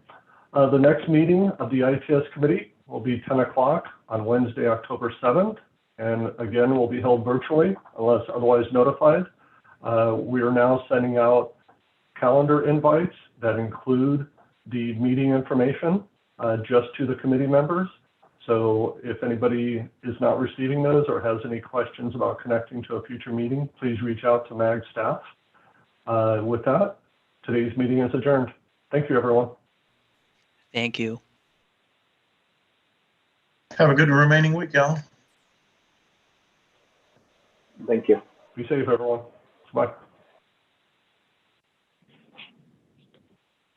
The next meeting of the ITS committee will be 10 o'clock on Wednesday, October 7th. And again, will be held virtually unless otherwise notified. We are now sending out calendar invites that include the meeting information just to the committee members. So if anybody is not receiving those or has any questions about connecting to a future meeting, please reach out to MAG staff. With that, today's meeting is adjourned. Thank you, everyone.
Thank you.
Have a good remaining week, y'all.
Thank you.
Be safe, everyone. Bye.